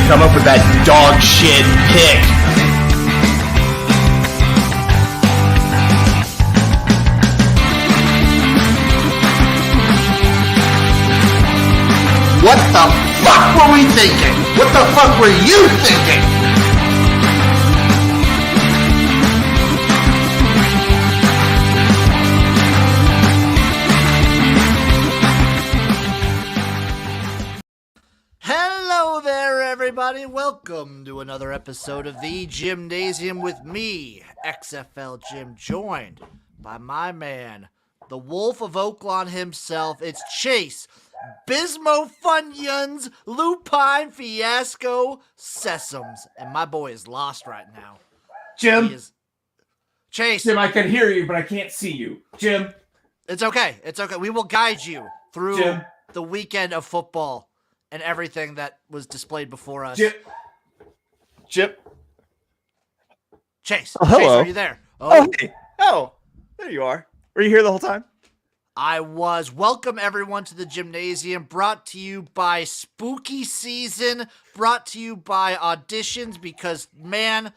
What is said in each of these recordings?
come up with that dog shit pick. What the fuck were we thinking? What the fuck were you thinking? Hello there, everybody. Welcome to another episode of the Jimnasium with me, XFL Jim, joined by my man, the Wolf of Oaklawn himself. It's Chase Bismo Funyuns Lupine Fiasco Sesums, and my boy is lost right now. Jim, Chase. Jim, I can hear you, but I can't see you. Jim, It's okay. It's okay. We will guide you through Jim. the weekend of football and everything that was displayed before us. Jim. Chase. Oh, hello. Chase, are you there? Hey. Oh, there you are. Were you here the whole time? I was. Welcome, everyone, to the Jimnasium, brought to you by Spooky Season, brought to you by auditions, because, man,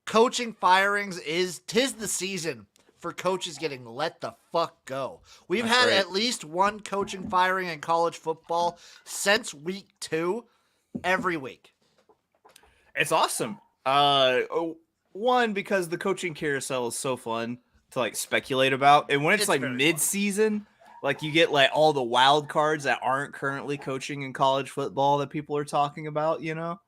coaching firings tis the season for coaches getting let the fuck go. We've had at least one coaching firing in college football since week 2 every week. It's awesome. One, because the coaching carousel is so fun to like speculate about, and when it's like mid-season, like you get like all the wild cards that aren't currently coaching in college football that people are talking about, you know.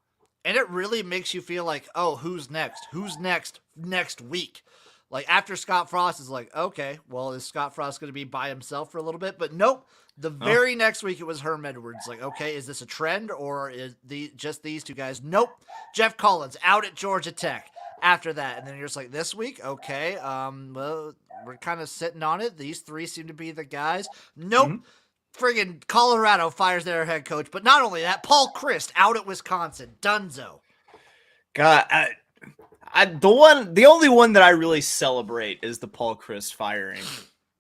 And it really makes you feel like, oh, who's next? Who's next week? Like, after Scott Frost is like, okay, well, is Scott Frost going to be by himself for a little bit? But nope. The very next week, it was Herm Edwards. Like, okay, is this a trend, or is just these two guys? Nope. Jeff Collins out at Georgia Tech after that. And then you're just like, this week? Okay, well, we're kind of sitting on it. These three seem to be the guys. Nope. Friggin' Colorado fires their head coach. But not only that, Paul Chryst out at Wisconsin. Dunzo. God, the only one that I really celebrate is the Paul Chryst firing.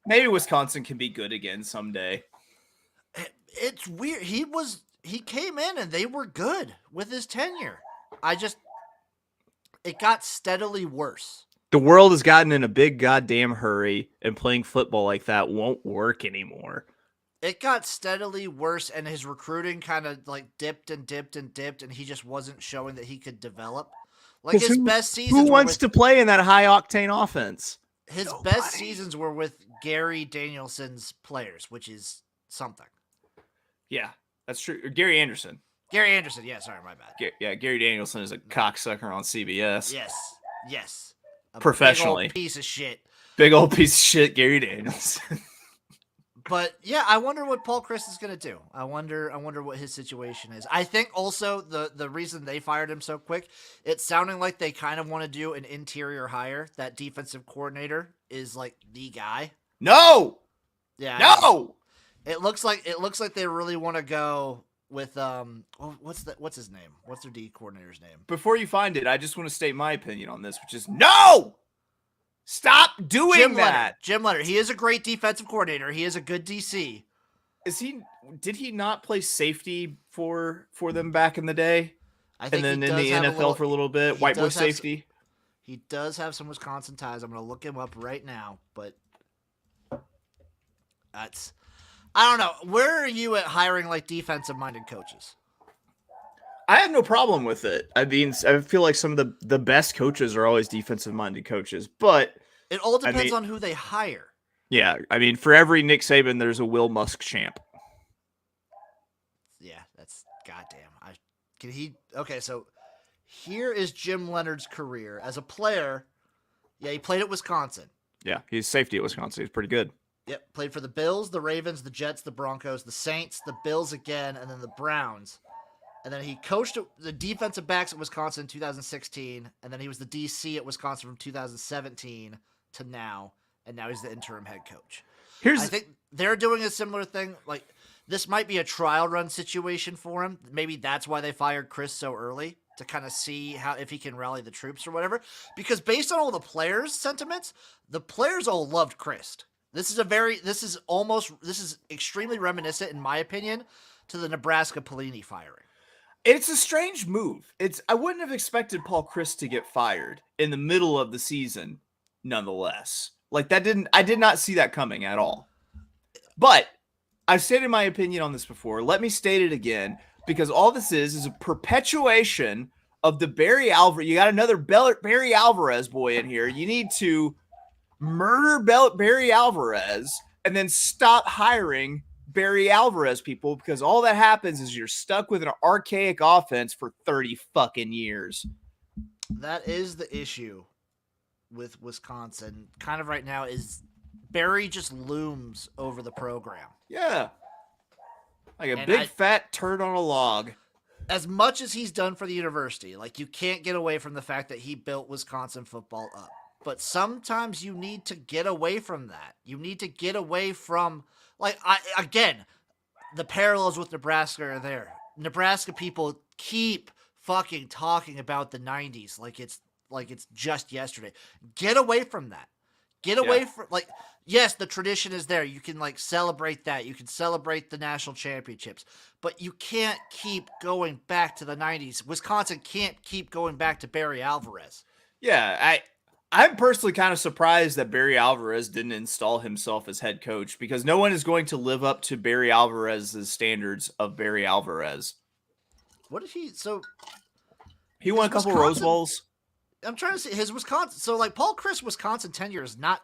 Maybe Wisconsin can be good again someday. It's weird. He came in and they were good with his tenure. It got steadily worse. The world has gotten in a big goddamn hurry, and playing football like that won't work anymore. It got steadily worse, and his recruiting kind of like dipped, and he just wasn't showing that he could develop. Like his best seasons. Who wants to play in that high octane offense? His best seasons were with Gary Danielson's players, which is something. Yeah, that's true. Or Gary Anderson. Gary Anderson, yeah, sorry, my bad. Gary Danielson is a cocksucker on CBS. Yes. Professionally. Big old piece of shit. Big old piece of shit, Gary Danielson. But yeah, I wonder what Paul Chryst is going to do. I wonder what his situation is. I think also the reason they fired him so quick, it's sounding like they kind of want to do an interior hire. That defensive coordinator is like the guy. No. Yeah. No. It looks like they really want to go with what's his name? What's their D coordinator's name? Before you find it, I just want to state my opinion on this, which is no. Stop doing that. Jim Leonard. He is a great defensive coordinator. He is a good DC. Did he not play safety for them back in the day? I think and then in the NFL for a little bit, white boy safety. He does have some Wisconsin ties. I'm going to look him up right now, but I don't know. Where are you at hiring like defensive-minded coaches? I have no problem with it. I mean, I feel like some of the best coaches are always defensive-minded coaches, but it all depends on who they hire. Yeah, I mean, for every Nick Saban, there's a Will Muschamp. Yeah, that's goddamn. Okay, so here is Jim Leonard's career as a player. Yeah, he played at Wisconsin. Yeah, he's safety at Wisconsin. He's pretty good. Yep, played for the Bills, the Ravens, the Jets, the Broncos, the Saints, the Bills again, and then the Browns. And then he coached the defensive backs at Wisconsin in 2016, and then he was the DC at Wisconsin from 2017 to now, and now he's the interim head coach. I think they're doing a similar thing. Like, this might be a trial run situation for him. Maybe that's why they fired Chryst so early, to kind of see if he can rally the troops or whatever. Because based on all the players' sentiments, the players all loved Chryst. This is extremely reminiscent, in my opinion, to the Nebraska Pelini firing. It's a strange move. I wouldn't have expected Paul Chryst to get fired in the middle of the season, nonetheless. Like I did not see that coming at all. But I've stated my opinion on this before. Let me state it again, because all this is a perpetuation of the Barry Alvarez. You got another Barry Alvarez boy in here. You need to murder Barry Alvarez and then stop hiring Barry Alvarez people, because all that happens is you're stuck with an archaic offense for 30 fucking years. That is the issue with Wisconsin. Kind of right now is Barry just looms over the program. Yeah. Like a big fat turd on a log. As much as he's done for the university, like, you can't get away from the fact that he built Wisconsin football up. But sometimes you need to get away from that. You need to get away from, like, again, the parallels with Nebraska are there. Nebraska people keep fucking talking about the 90s like it's just yesterday. Get away from that. Get away from, like, yes, the tradition is there. You can, like, celebrate that. You can celebrate the national championships. But you can't keep going back to the 90s. Wisconsin can't keep going back to Barry Alvarez. Yeah, I'm personally kind of surprised that Barry Alvarez didn't install himself as head coach, because no one is going to live up to Barry Alvarez's standards of Barry Alvarez. What did he... So... He won a couple Rose Bowls. I'm trying to see his Wisconsin. So, like, Paul Chryst Wisconsin tenure is not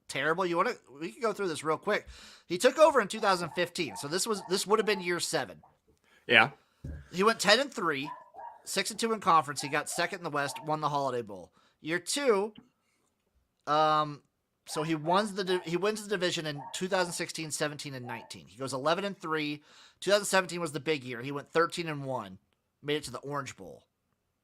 terrible. We can go through this real quick. He took over in 2015. So this would have been year 7. Yeah. He went 10-3, 6-2 in conference. He got second in the West, won the Holiday Bowl. Year 2, so he wins the division in 2016, 17, and 19. He goes 11-3. 2017 was the big year. He went 13-1, made it to the Orange Bowl.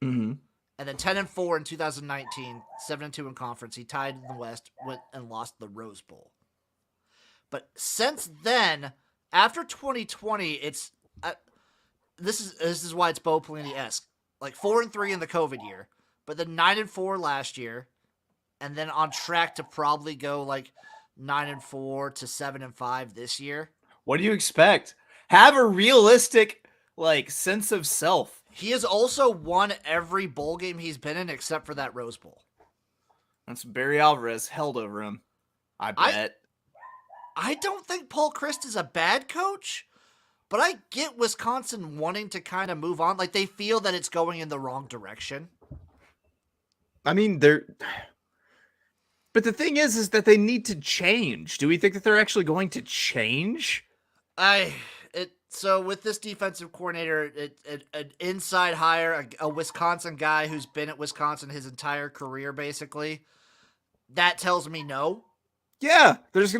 Mm-hmm. And then 10-4 in 2019, 7-2 in conference. He tied in the West, went and lost the Rose Bowl. But since then, after 2020, it's this is why it's Bo Pelini-esque. Like 4-3 in the COVID year, but then 9-4 last year, and then on track to probably go like 9-4 to 7-5 this year. What do you expect? Have a realistic, like, sense of self. He has also won every bowl game he's been in except for that Rose Bowl. That's Barry Alvarez held over him, I bet. I don't think Paul Chryst is a bad coach, but I get Wisconsin wanting to kind of move on. Like, they feel that it's going in the wrong direction. I mean, but the thing is that they need to change. Do we think that they're actually going to change? So with this defensive coordinator, an inside hire, a Wisconsin guy who's been at Wisconsin his entire career, basically, that tells me no. Yeah, they're just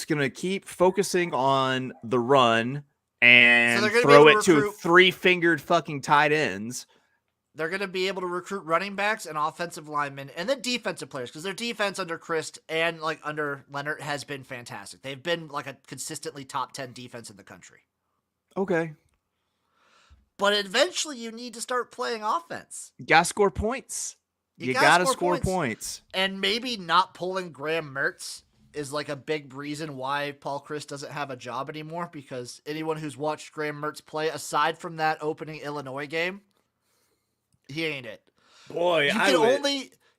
gonna keep focusing on the run and so throw it to 3-fingered fucking tight ends. They're going to be able to recruit running backs and offensive linemen and then defensive players, because their defense under Chryst and like under Leonard has been fantastic. They've been like a consistently top 10 defense in the country. Okay. But eventually you need to start playing offense. You got to score points. You got to score points. And maybe not pulling Graham Mertz is like a big reason why Paul Chryst doesn't have a job anymore, because anyone who's watched Graham Mertz play, aside from that opening Illinois game, he ain't it. Boy,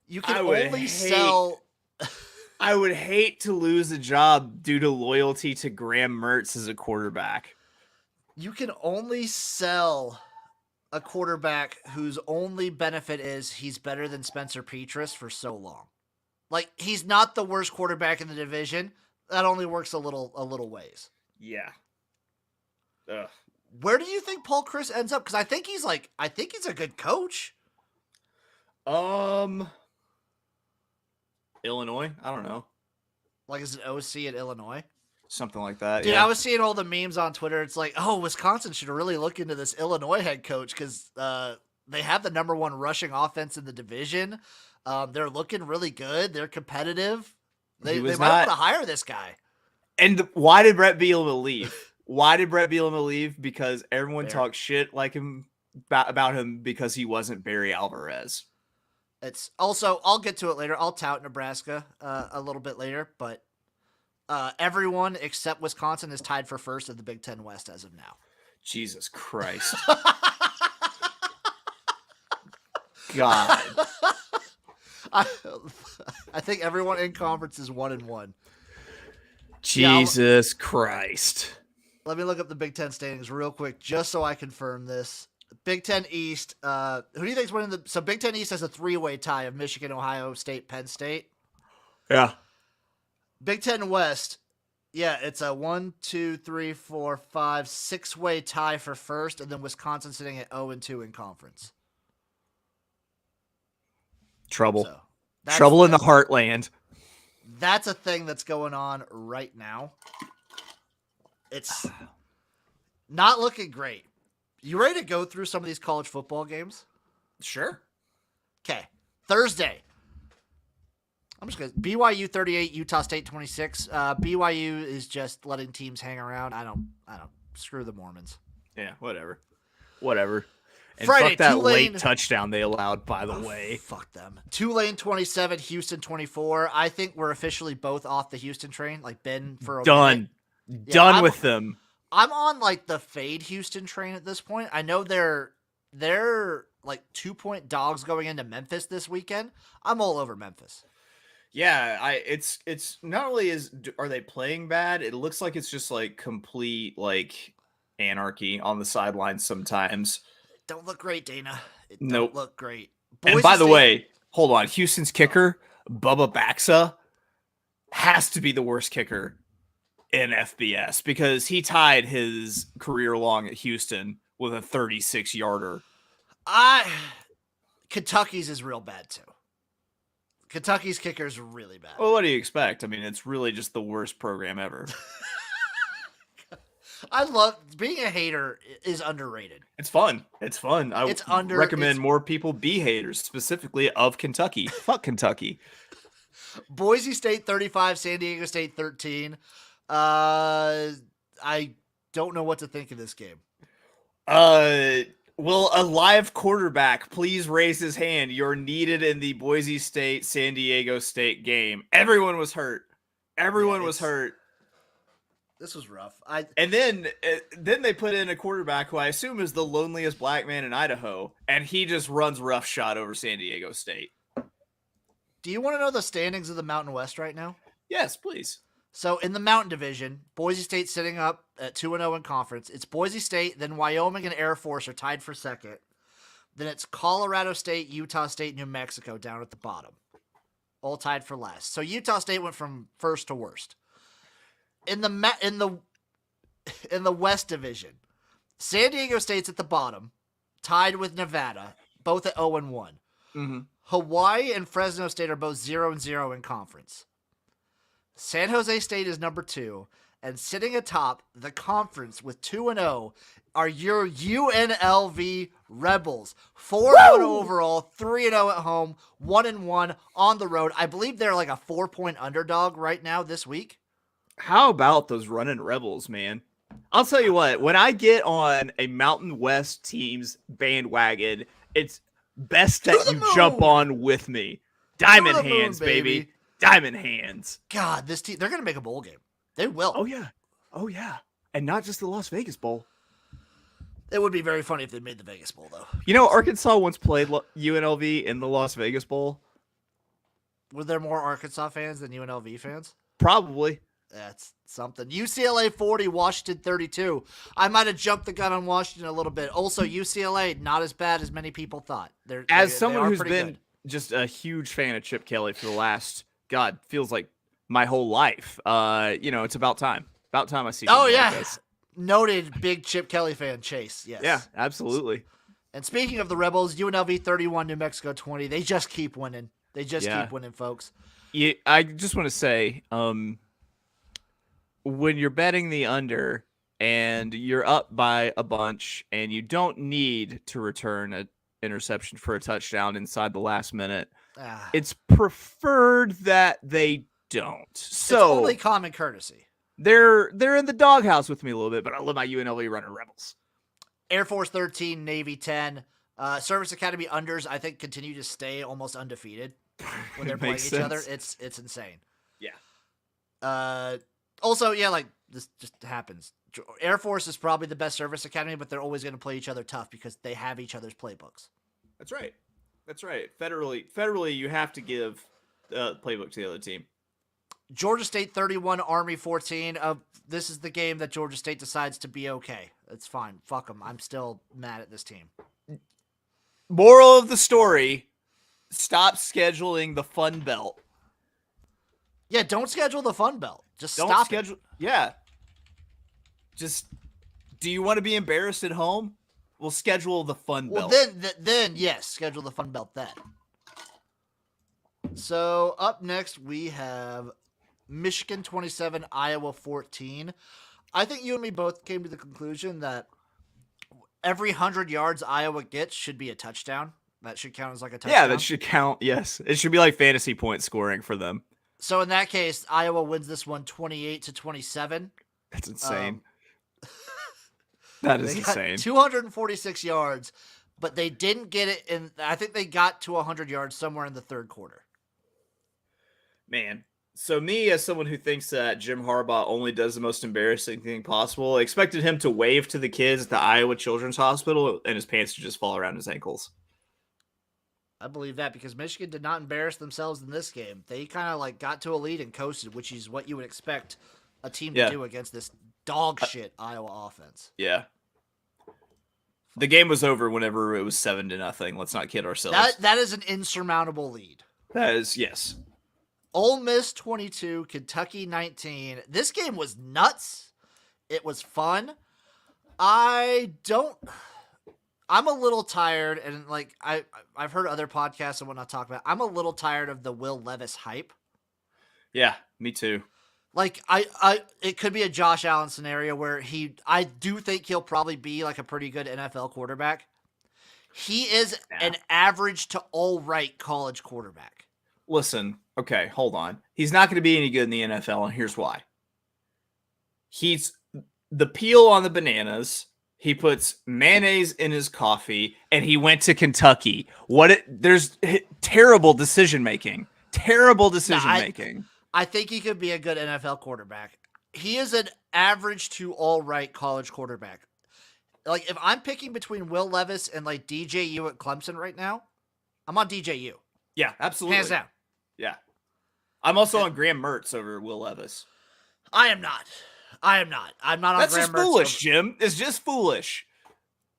you can only sell. I would hate to lose a job due to loyalty to Graham Mertz as a quarterback. You can only sell a quarterback whose only benefit is he's better than Spencer Petras for so long. Like, he's not the worst quarterback in the division. That only works a little ways. Yeah. Ugh. Where do you think Paul Chryst ends up? Because I think he's a good coach. Illinois? I don't know. Like, as an OC at Illinois? Something like that. Dude, yeah. I was seeing all the memes on Twitter. It's like, oh, Wisconsin should really look into this Illinois head coach, because they have the number 1 rushing offense in the division. They're looking really good. They're competitive. They might want to hire this guy. And why did Brett Bielema leave? Because everyone talks shit like him about him because he wasn't Barry Alvarez. It's also, I'll get to it later. I'll tout Nebraska a little bit later, but everyone except Wisconsin is tied for first of the Big Ten West as of now. Jesus Christ. God. I think everyone in conference is 1-1. Jesus Christ. Let me look up the Big Ten standings real quick, just so I confirm this. Big Ten East. Who do you think's winning the? So Big Ten East has a 3-way tie of Michigan, Ohio State, Penn State. Yeah. Big Ten West. Yeah, it's a 1, 2, 3, 4, 5, 6-way tie for first, and then Wisconsin sitting at 0-2 in conference. Trouble. So Trouble in the heartland. That's a thing that's going on right now. It's not looking great. You ready to go through some of these college football games? Sure. Okay. Thursday. I'm just going to BYU 38, Utah State 26. BYU is just letting teams hang around. I don't screw the Mormons. Yeah, whatever. And Friday, fuck that Tulane. late touchdown they allowed, by the way. Fuck them. Tulane 27, Houston 24. I think we're officially both off the Houston train. Like, been for a minute. Done with them. I'm on like the fade Houston train at this point. I know they're like 2-point dogs going into Memphis this weekend. I'm all over Memphis. Yeah, it's not only are they playing bad, it looks like it's just like complete like anarchy on the sidelines sometimes. Don't look great, Dana. It Nope. don't look great. And by the way, hold on, Houston's kicker, Bubba Baxa, has to be the worst kicker in FBS because he tied his career long at Houston with a 36-yarder. Kentucky's is real bad too. Kentucky's kicker is really bad. Well, what do you expect? I mean, it's really just the worst program ever. I love being a hater is underrated. It's fun. I recommend more people be haters, specifically of Kentucky. Fuck Kentucky. Boise State 35, San Diego State 13. I don't know what to think of this game. Will a live quarterback please raise his hand? You're needed in the Boise State San Diego State game. Everyone was hurt. Was hurt. This was rough. And then they put in a quarterback who I assume is the loneliest black man in Idaho, and he just runs roughshod over San Diego State. Do you want to know the standings of the Mountain West right now? Yes, please. So in the Mountain Division, Boise State sitting up at 2-0 in conference. It's Boise State, then Wyoming and Air Force are tied for second. Then it's Colorado State, Utah State, New Mexico down at the bottom. All tied for last. So Utah State went from first to worst. In the West Division, San Diego State's at the bottom, tied with Nevada, both at 0-1. Mm-hmm. Hawaii and Fresno State are both 0-0 in conference. San Jose State is number 2, and sitting atop the conference with 2-0 are your UNLV Rebels. 4-1 overall, 3-0 at home, 1-1 on the road. I believe they're like a 4-point underdog right now this week. How about those running Rebels, man? I'll tell you what, when I get on a Mountain West team's bandwagon, it's best that you jump on with me. Diamond hands, baby. Diamond hands. God, this team, they're going to make a bowl game. They will. Oh, yeah. And not just the Las Vegas Bowl. It would be very funny if they made the Vegas Bowl, though. You know, Arkansas once played UNLV in the Las Vegas Bowl. Were there more Arkansas fans than UNLV fans? Probably. That's something. UCLA 40, Washington 32. I might have jumped the gun on Washington a little bit. Also, UCLA, not as bad as many people thought. As someone who's been good. Just a huge fan of Chip Kelly for the last, God, feels like my whole life. It's about time. About time I see. Oh, yeah. Like this. Noted big Chip Kelly fan, Chase. Yes. Yeah, absolutely. And speaking of the Rebels, UNLV 31, New Mexico 20. They just keep winning. They just keep winning, folks. Yeah, I just want to say, when you're betting the under and you're up by a bunch and you don't need to return an interception for a touchdown inside the last minute, it's preferred that they don't. So it's only common courtesy. They're in the doghouse with me a little bit, but I love my UNLV running Rebels. Air Force 13, Navy 10. Service Academy unders, I think, continue to stay almost undefeated when they're playing each other. It's insane. Yeah. Also, yeah, like this just happens. Air Force is probably the best service academy, but they're always going to play each other tough because they have each other's playbooks. That's right. That's right. Federally, you have to give the playbook to the other team. Georgia State 31, Army 14. This is the game that Georgia State decides to be okay. It's fine. Fuck them. I'm still mad at this team. Moral of the story: stop scheduling the Fun Belt. Yeah, don't schedule the Fun Belt. Just Don't stop schedule. it. Yeah. Just. Do you want to be embarrassed at home? We'll schedule the Fun Belt. Well, then yes, schedule the Fun Belt then. So up next we have Michigan 27, Iowa 14. I think you and me both came to the conclusion that every 100 yards Iowa gets should be a touchdown. That should count as like a touchdown. Yeah, that should count. Yes, it should be like fantasy point scoring for them. So in that case, Iowa wins this one 28-27. That's insane. That is They got insane. 246 yards, but they didn't get it in. I think they got to 100 yards somewhere in the third quarter. Man. So me, as someone who thinks that Jim Harbaugh only does the most embarrassing thing possible, I expected him to wave to the kids at the Iowa Children's Hospital and his pants to just fall around his ankles. I believe that because Michigan did not embarrass themselves in this game. They kind of like got to a lead and coasted, which is what you would expect a team to do against this dog shit Iowa offense. Yeah. The game was over whenever it was 7-0. Let's not kid ourselves. That is an insurmountable lead. That is, yes. Ole Miss 22, Kentucky 19. This game was nuts. It was fun. I'm a little tired, and like I've heard other podcasts and whatnot talk about. I'm a little tired of the Will Levis hype. Yeah, me too. Like it could be a Josh Allen scenario where I do think he'll probably be like a pretty good NFL quarterback. He is an average to all right college quarterback. Listen, okay, hold on. He's not going to be any good in the NFL, and here's why. He's the peel on the bananas. He puts mayonnaise in his coffee, and he went to Kentucky. There's terrible decision making. Terrible decision making. I think he could be a good NFL quarterback. He is an average to all right college quarterback. Like if I'm picking between Will Levis and like DJU at Clemson right now, I'm on DJU. Yeah, absolutely. Hands down. Yeah. I'm also on Graham Mertz over Will Levis. I am not. I'm not on That's Graham just Mertz foolish, Jim. It's just foolish.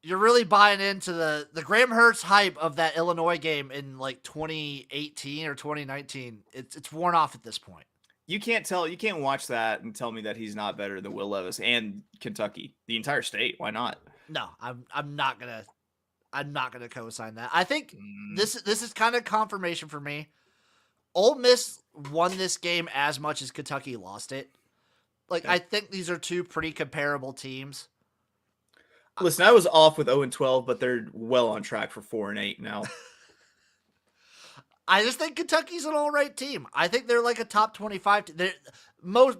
You're really buying into the Graham Mertz hype of that Illinois game in like 2018 or 2019. It's worn off at this point. You can't watch that and tell me that he's not better than Will Levis and Kentucky. The entire state. Why not? No, I'm not gonna co-sign that. I think this is kind of confirmation for me. Ole Miss won this game as much as Kentucky lost it. Like I think these are two pretty comparable teams. Listen, I was off with 0-12, but they're well on track for 4-8 now. I just think Kentucky's an all right team. I think they're like a top 25. They're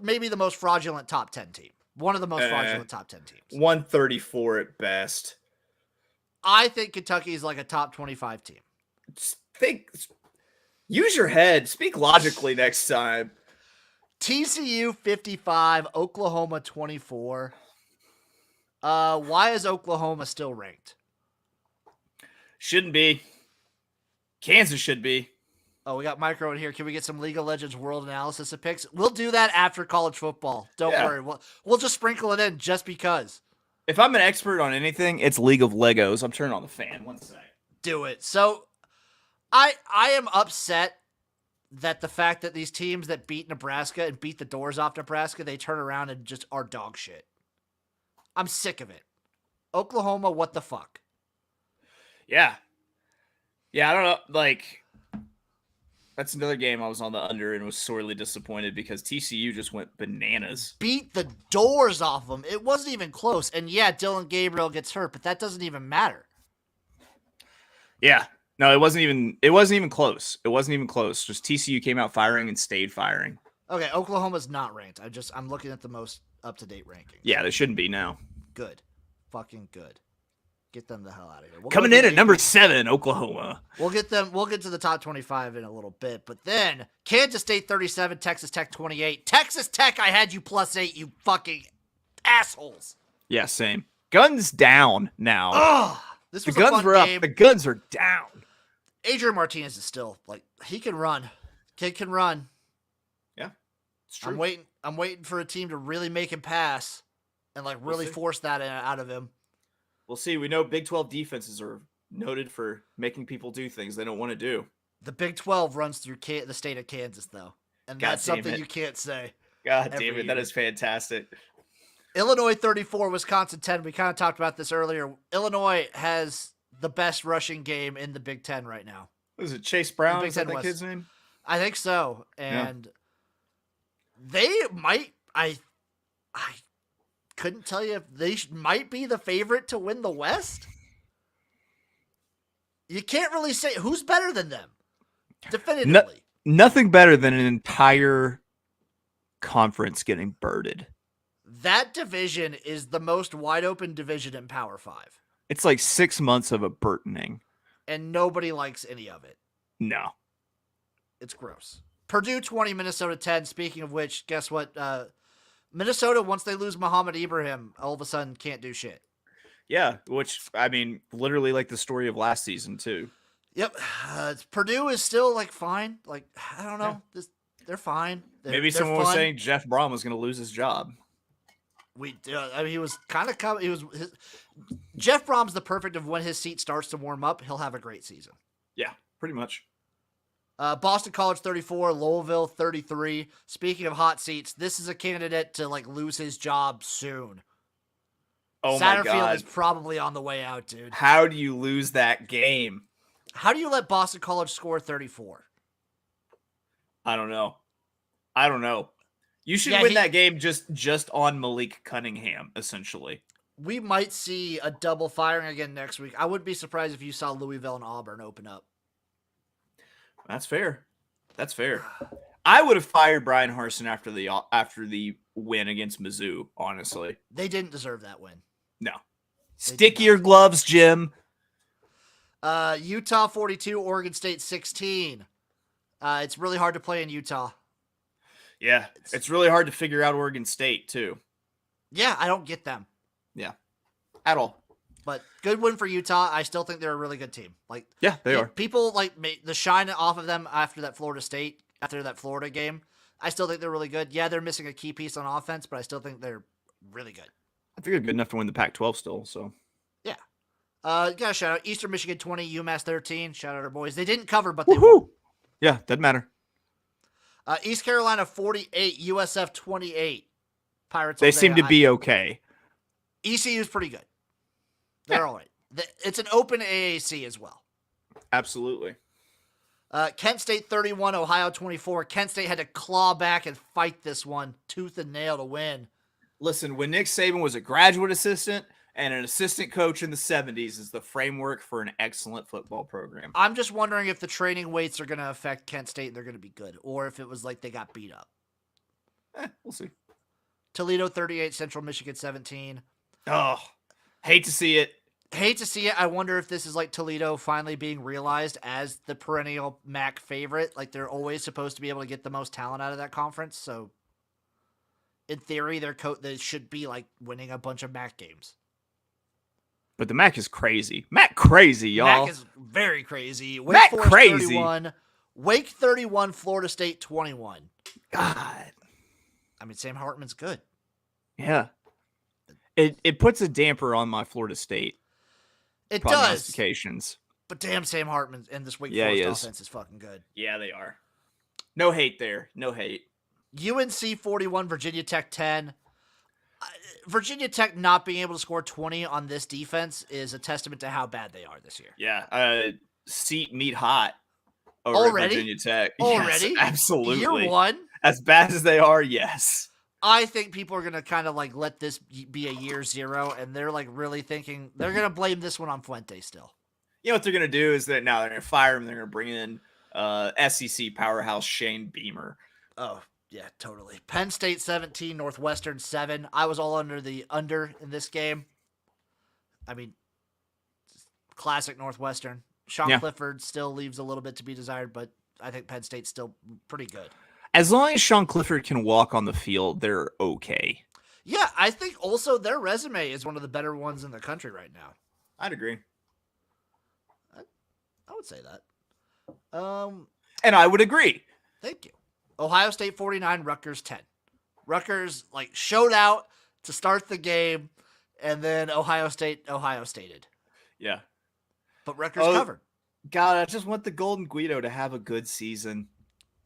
maybe the most fraudulent top 10 team. One of the most fraudulent top 10 teams. 134 at best. I think Kentucky is like a top 25 team. Use your head. Speak logically next time. TCU 55, Oklahoma 24. Why is Oklahoma still ranked? Shouldn't be. Kansas should be. Oh, we got Micro in here. Can we get some League of Legends world analysis of picks? We'll do that after college football. Don't worry. We'll just sprinkle it in just because. If I'm an expert on anything, it's League of Legos. I'm turning on the fan. One sec. Do it. So I am upset that the fact that these teams that beat Nebraska and beat the doors off Nebraska, they turn around and just are dog shit. I'm sick of it. Oklahoma, what the fuck? Yeah. Yeah, I don't know. Like, that's another game I was on the under and was sorely disappointed because TCU just went bananas. Beat the doors off them. It wasn't even close. And yeah, Dylan Gabriel gets hurt, but that doesn't even matter. Yeah. No, it wasn't even close. It wasn't even close. Just TCU came out firing and stayed firing. Okay, Oklahoma's not ranked. I'm looking at the most up-to-date ranking. Yeah, they shouldn't be now. Good. Fucking good. Get them the hell out of here. We'll Coming in at number 7, Oklahoma. We'll get to the top 25 in a little bit. But then Kansas State 37, Texas Tech 28. Texas Tech, I had you +8, you fucking assholes. Yeah, same. Guns down now. Ugh, this was the guns were game. up. The guns are down. Adrian Martinez is still he can run. Kid can run. Yeah, it's true. I'm waiting for a team to really make him pass and really force that out of him. We'll see. We know Big 12 defenses are noted for making people do things they don't want to do. The Big 12 runs through the state of Kansas, though. And that's something you can't say. God damn it. That is fantastic. Illinois 34, Wisconsin 10. We kind of talked about this earlier. Illinois has the best rushing game in the Big 10 right now. Was it Chase Brown? Is that the kid's name? I think so. And they might, I couldn't tell you if they might be the favorite to win the West. You can't really say who's better than them. Definitively. Nothing better than an entire conference getting birded. That division is the most wide open division in Power 5. It's like 6 months of a burdening. And nobody likes any of it. No. It's gross. Purdue 20, Minnesota 10. Speaking of which, guess what? Minnesota, once they lose Muhammad Ibrahim, all of a sudden can't do shit. Yeah, which, I mean, literally like the story of last season, too. Yep. Purdue is still, fine. I don't know. Yeah. They're fine. Maybe someone was saying Jeff Brom was going to lose his job. He was kind of coming. Jeff Brom's the perfect of when his seat starts to warm up, he'll have a great season. Yeah, pretty much. Boston College 34, Louisville 33. Speaking of hot seats, this is a candidate to lose his job soon. Oh my God. Satterfield is probably on the way out, dude. How do you lose that game? How do you let Boston College score 34? I don't know. You should win that game just on Malik Cunningham, essentially. We might see a double firing again next week. I wouldn't be surprised if you saw Louisville and Auburn open up. That's fair. I would have fired Brian Harsin after the win against Mizzou, honestly. They didn't deserve that win. No. Stick your gloves, Jim. Utah 42, Oregon State 16. It's really hard to play in Utah. Yeah, it's really hard to figure out Oregon State, too. Yeah, I don't get them. Yeah, at all. But good win for Utah. I still think they're a really good team. Yeah, they are. People the shine off of them after that Florida game. I still think they're really good. Yeah, they're missing a key piece on offense, but I still think they're really good. I think they're good enough to win the Pac-12 still, so. Yeah. Got a shout out. Eastern Michigan 20, UMass 13. Shout out our boys. They didn't cover, but they won. Yeah, doesn't matter. East Carolina 48, USF 28. Pirates. They seem to be okay. ECU is pretty good. They're all right. It's an open AAC as well. Absolutely. Kent State 31, Ohio 24. Kent State had to claw back and fight this one tooth and nail to win. Listen, when Nick Saban was a graduate assistant and an assistant coach in the 70s is the framework for an excellent football program. I'm just wondering if the training weights are going to affect Kent State and they're going to be good, or if it was they got beat up. We'll see. Toledo 38, Central Michigan 17. Oh, hate to see it. I wonder if this is Toledo finally being realized as the perennial MAC favorite. They're always supposed to be able to get the most talent out of that conference. So in theory, they should be winning a bunch of MAC games. But the MAC is crazy. MAC crazy, y'all. MAC is very crazy. MAC crazy. 31, Wake 31, Florida State 21. God. I mean, Sam Hartman's good. Yeah. It puts a damper on my Florida State. It does. Prognostications. But damn, Sam Hartman and this Wake Forest offense is fucking good. Yeah, they are. No hate there. No hate. UNC 41, Virginia Tech 10. Virginia Tech not being able to score 20 on this defense is a testament to how bad they are this year. Yeah. Seat meat hot over Already? Virginia Tech. Already? Yes, absolutely. Year one? As bad as they are, yes. I think people are going to kind of let this be a year zero, and they're really thinking they're going to blame this one on Fuente still. You know what they're going to do is that now they're going to fire him. They're going to bring in SEC powerhouse Shane Beamer. Oh, yeah, totally. Penn State 17, Northwestern 7. I was all under the under in this game. I mean, classic Northwestern. Sean Yeah. Clifford still leaves a little bit to be desired, but I think Penn State's still pretty good. As long as Sean Clifford can walk on the field, they're okay. Yeah, I think also their resume is one of the better ones in the country right now. I'd agree. I would say that. And I would agree. Thank you. Ohio State 49, Rutgers 10. Rutgers showed out to start the game, and then Ohio Stated. Yeah. But Rutgers covered. God, I just want the Golden Guido to have a good season.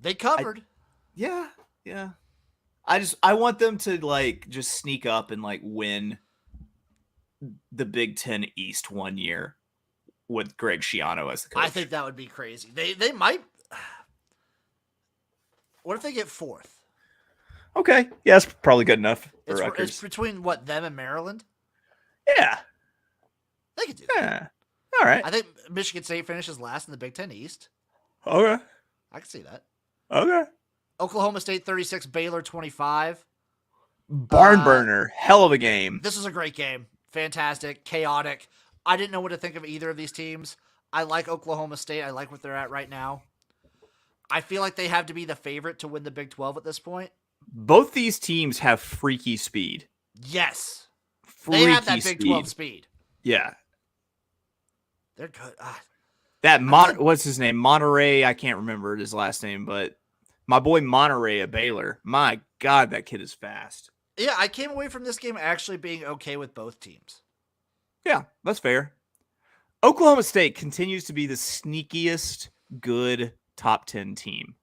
They covered. Yeah. I want them to just sneak up and win the Big Ten East one year with Greg Schiano as the coach. I think that would be crazy. They might. What if they get fourth? Okay. Yeah, that's probably good enough for Rutgers. It's between them and Maryland. Yeah. They could do that. Yeah. All right. I think Michigan State finishes last in the Big Ten East. Okay. I can see that. Okay. Oklahoma State 36, Baylor 25. Barn burner. Hell of a game. This was a great game. Fantastic. Chaotic. I didn't know what to think of either of these teams. I like Oklahoma State. I like what they're at right now. I feel like they have to be the favorite to win the Big 12 at this point. Both these teams have freaky speed. Yes. Freaky they have that Big 12 speed. Yeah. They're good. What's his name? Monterey. I can't remember his last name, but my boy Monterey at Baylor. My God, that kid is fast. Yeah, I came away from this game actually being okay with both teams. Yeah, that's fair. Oklahoma State continues to be the sneakiest good top 10 team.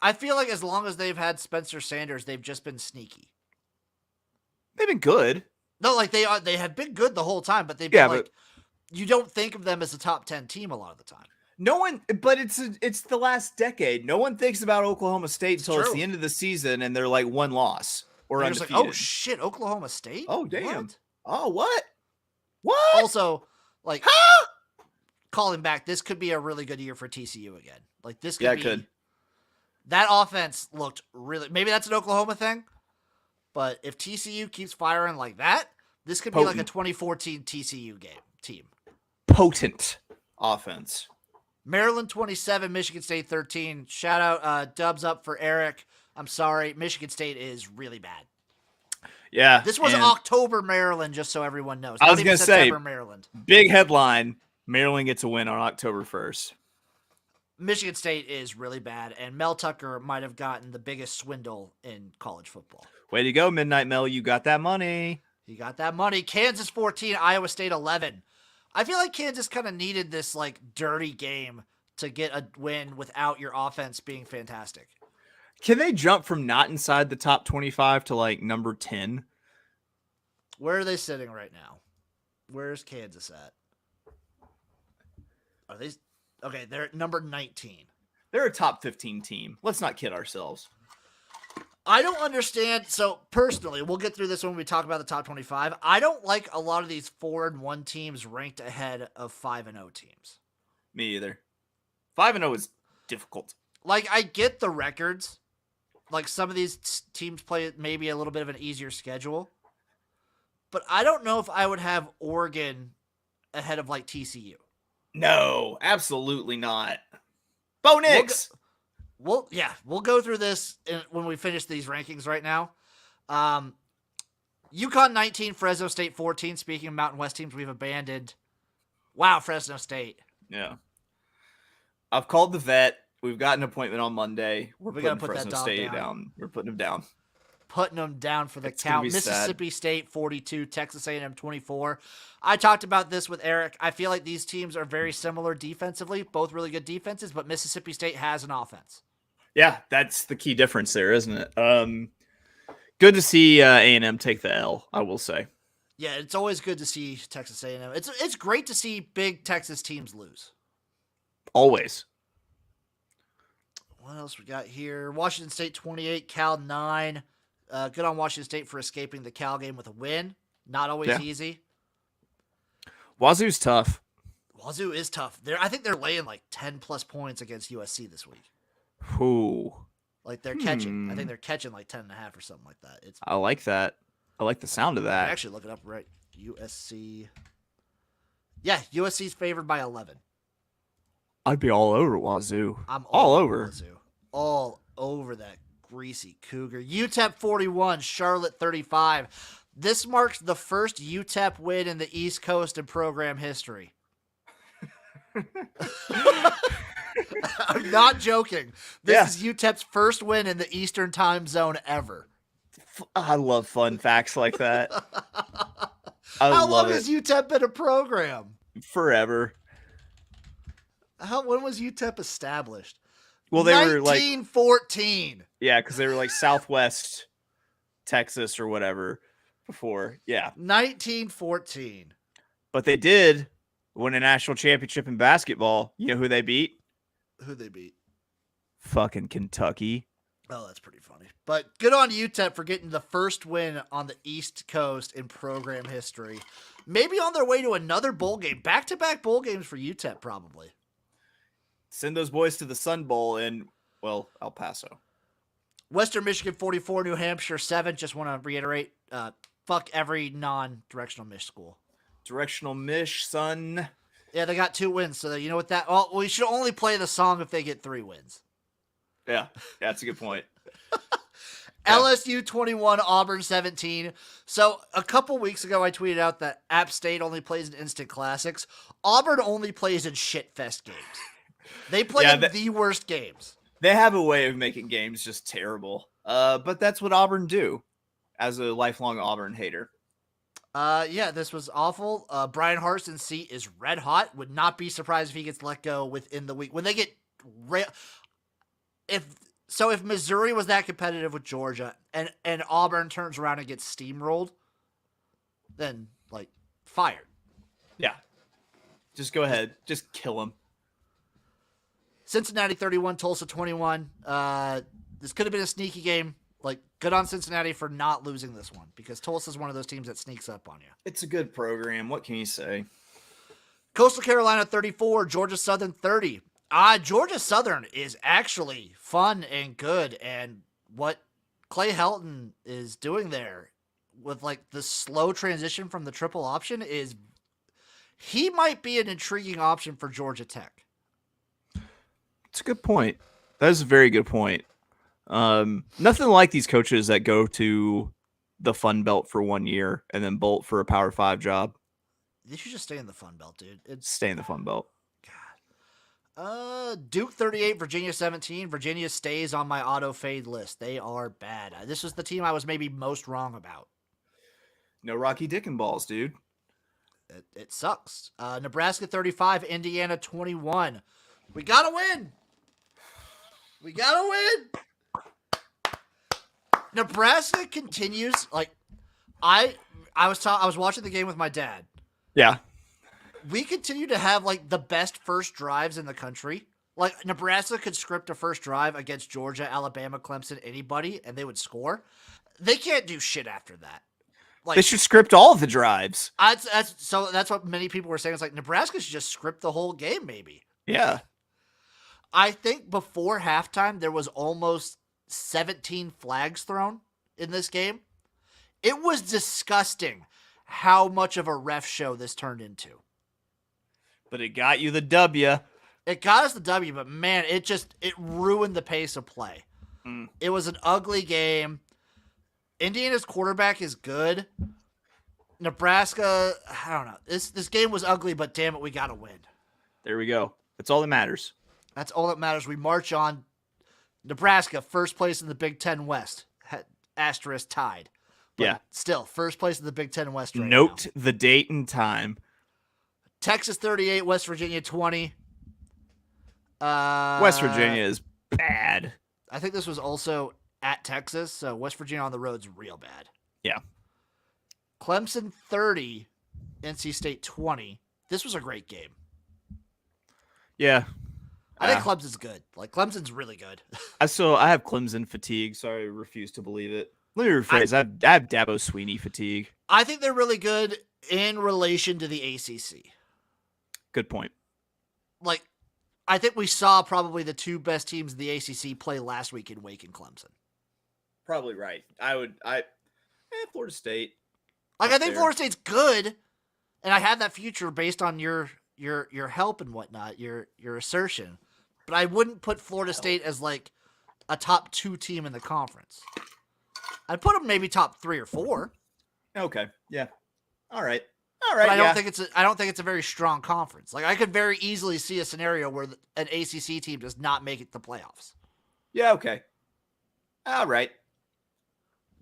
I feel like as long as they've had Spencer Sanders, they've just been sneaky. They've been good. No, they have been good the whole time, but they've been you don't think of them as a top 10 team a lot of the time. No one, but it's the last decade. No one thinks about Oklahoma State until it's the end of the season and they're one loss or they're undefeated. Just oh shit, Oklahoma State? Oh damn. What? Oh what? What? Also, calling back, this could be a really good year for TCU again. This could be. Could. That offense looked really. Maybe that's an Oklahoma thing, but if TCU keeps firing like that, this could be like a 2014 TCU team. Potent offense. Maryland 27, Michigan State 13. Shout out, dubs up for Eric. I'm sorry, Michigan State is really bad. Yeah, this was October Maryland, just so everyone knows. I was going to say, Maryland. Big headline: Maryland gets a win on October 1st. Michigan State is really bad, and Mel Tucker might have gotten the biggest swindle in college football. Way to go, Midnight Mel! You got that money. He got that money. Kansas 14, Iowa State 11. I feel like Kansas kind of needed this dirty game to get a win without your offense being fantastic. Can they jump from not inside the top 25 to number 10? Where are they sitting right now? Where's Kansas at? Are they okay? They're at number 19. They're a top 15 team. Let's not kid ourselves. I don't understand. So personally, we'll get through this when we talk about the top 25. I don't like a lot of these 4-1 teams ranked ahead of 5-0 teams. Me either. 5-0 is difficult. I get the records. Some of these teams play maybe a little bit of an easier schedule. But I don't know if I would have Oregon ahead of TCU. No, absolutely not. Bo Nix. We'll go through this when we finish these rankings right now. UConn 19, Fresno State 14. Speaking of Mountain West teams we've abandoned. Wow, Fresno State. Yeah. I've called the vet. We've got an appointment on Monday. We're putting put Fresno State down. We're putting them down. Putting them down for the count. Mississippi State 42, Texas A&M 24. I talked about this with Eric. I feel like these teams are very similar defensively, both really good defenses, but Mississippi State has an offense. Yeah, that's the key difference there, isn't it? Good to see A&M take the L, I will say. Yeah, it's always good to see Texas A&M. It's great to see big Texas teams lose. Always. What else we got here? Washington State 28, Cal 9. Good on Washington State for escaping the Cal game with a win. Not always easy. Wazoo's tough. Wazoo is tough. I think they're laying 10+ points against USC this week. Ooh. They're catching. I think they're catching 10.5 or something like that. I like that. I like the sound of that. Actually look it up right. USC. Yeah, USC's favored by 11. I'd be all over Wazoo. I'm all over. Wazoo. All over that greasy Cougar. UTEP 41, Charlotte 35. This marks the first UTEP win in the East Coast in program history. I'm not joking. This is UTEP's first win in the Eastern time zone ever. I love fun facts like that. How long has UTEP been a program? Forever. When was UTEP established? Well, they were like 1914. Yeah, because they were like Southwest Texas or whatever before. Yeah. 1914. But they did win a national championship in basketball. You know who they beat? Who'd they beat? Fucking Kentucky. Oh, that's pretty funny. But good on UTEP for getting the first win on the East Coast in program history. Maybe on their way to another bowl game. Back-to-back bowl games for UTEP, probably. Send those boys to the Sun Bowl in, well, El Paso. Western Michigan 44, New Hampshire 7. Just want to reiterate, fuck every non-directional Mich school. Directional Mich, son. Yeah, they got 2 wins, so you know what that... Oh, we should only play the song if they get 3 wins. Yeah, that's a good point. LSU 21, Auburn 17. So a couple weeks ago, I tweeted out that App State only plays in instant classics. Auburn only plays in shitfest games. They play in the worst games. They have a way of making games just terrible. But that's what Auburn do as a lifelong Auburn hater. Yeah, this was awful. Brian Harson's seat is red hot. Would not be surprised if he gets let go within the week. When they get... If Missouri was that competitive with Georgia and Auburn turns around and gets steamrolled, then, like, fired. Yeah. Just go ahead. Just kill him. Cincinnati 31, Tulsa 21. This could have been a sneaky game. Like, good on Cincinnati for not losing this one because Tulsa's one of those teams that sneaks up on you. It's a good program. What can you say? Coastal Carolina 34, Georgia Southern 30. Georgia Southern is actually fun and good, and what Clay Helton is doing there with like the slow transition from the triple option is he might be an intriguing option for Georgia Tech. It's a good point. That is a very good point. Nothing like these coaches that go to the Fun Belt for 1 year and then bolt for a Power 5 job. They should just stay in the Fun Belt, dude. Stay in the Fun Belt. Duke 38, Virginia 17. Virginia stays on my auto fade list. They are bad. This was the team I was maybe most wrong about. No Rocky Dickenballs, dude. It sucks. Nebraska 35, Indiana 21. We gotta win. We gotta win. Nebraska continues. Like I was watching the game with my dad. Yeah. We continue to have like the best first drives in the country. Like Nebraska could script a first drive against Georgia, Alabama, Clemson, anybody, and they would score. They can't do shit after that. Like they should script all of the drives. That's what many people were saying. It's like Nebraska should just script the whole game, maybe. Yeah. I think before halftime there was almost 17 flags thrown in this game. It was disgusting how much of a ref show this turned into. But it got you the W. It got us the W, but man, it ruined the pace of play. It was an ugly game. Indiana's quarterback is good. Nebraska, I don't know. This game was ugly, but damn it, we got to win. There we go. That's all that matters. That's all that matters. We march on. Nebraska, first place in the Big Ten West. Asterisk tied. But yeah. Still, first place in the Big Ten West right Note now. the date and time. Texas 38, West Virginia 20. West Virginia is bad. I think this was also at Texas, so West Virginia on the road's real bad. Yeah. Clemson 30, NC State 20. This was a great game. Yeah. I think Clemson's good. Like, Clemson's really good. I have Clemson fatigue, so I refuse to believe it. Let me rephrase. I have Dabo Sweeney fatigue. I think they're really good in relation to the ACC. Good point. Like, I think we saw probably the 2 best teams in the ACC play last week in Wake and Clemson. Probably right. Florida State. Like, I think Florida State's good, and I have that future based on your help and whatnot, your assertion. But I wouldn't put Florida State as like a top 2 team in the conference. I'd put them maybe top 3 or 4. Okay. Yeah. All right. But I don't think it's a very strong conference. Like I could very easily see a scenario where an ACC team does not make it to the playoffs. Yeah. Okay. All right.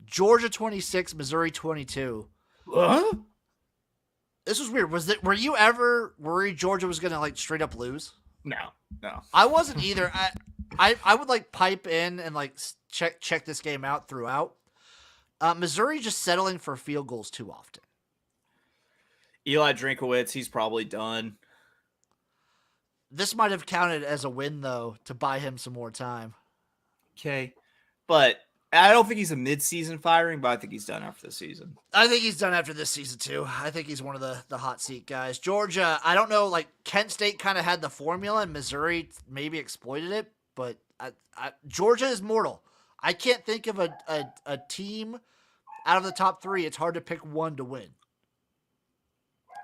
Georgia 26, Missouri 22. Huh? This was weird. Were you ever worried Georgia was gonna like straight up lose? No. I wasn't either. I would like pipe in and like check this game out throughout. Missouri just settling for field goals too often. Eli Drinkowitz, he's probably done. This might have counted as a win though to buy him some more time. Okay. But I don't think he's a mid-season firing, but I think he's done after the season. I think he's done after this season too. I think he's one of the hot seat guys. Georgia, I don't know, like Kent State kind of had the formula and Missouri maybe exploited it, but Georgia is mortal. I can't think of a team out of the top 3. It's hard to pick one to win.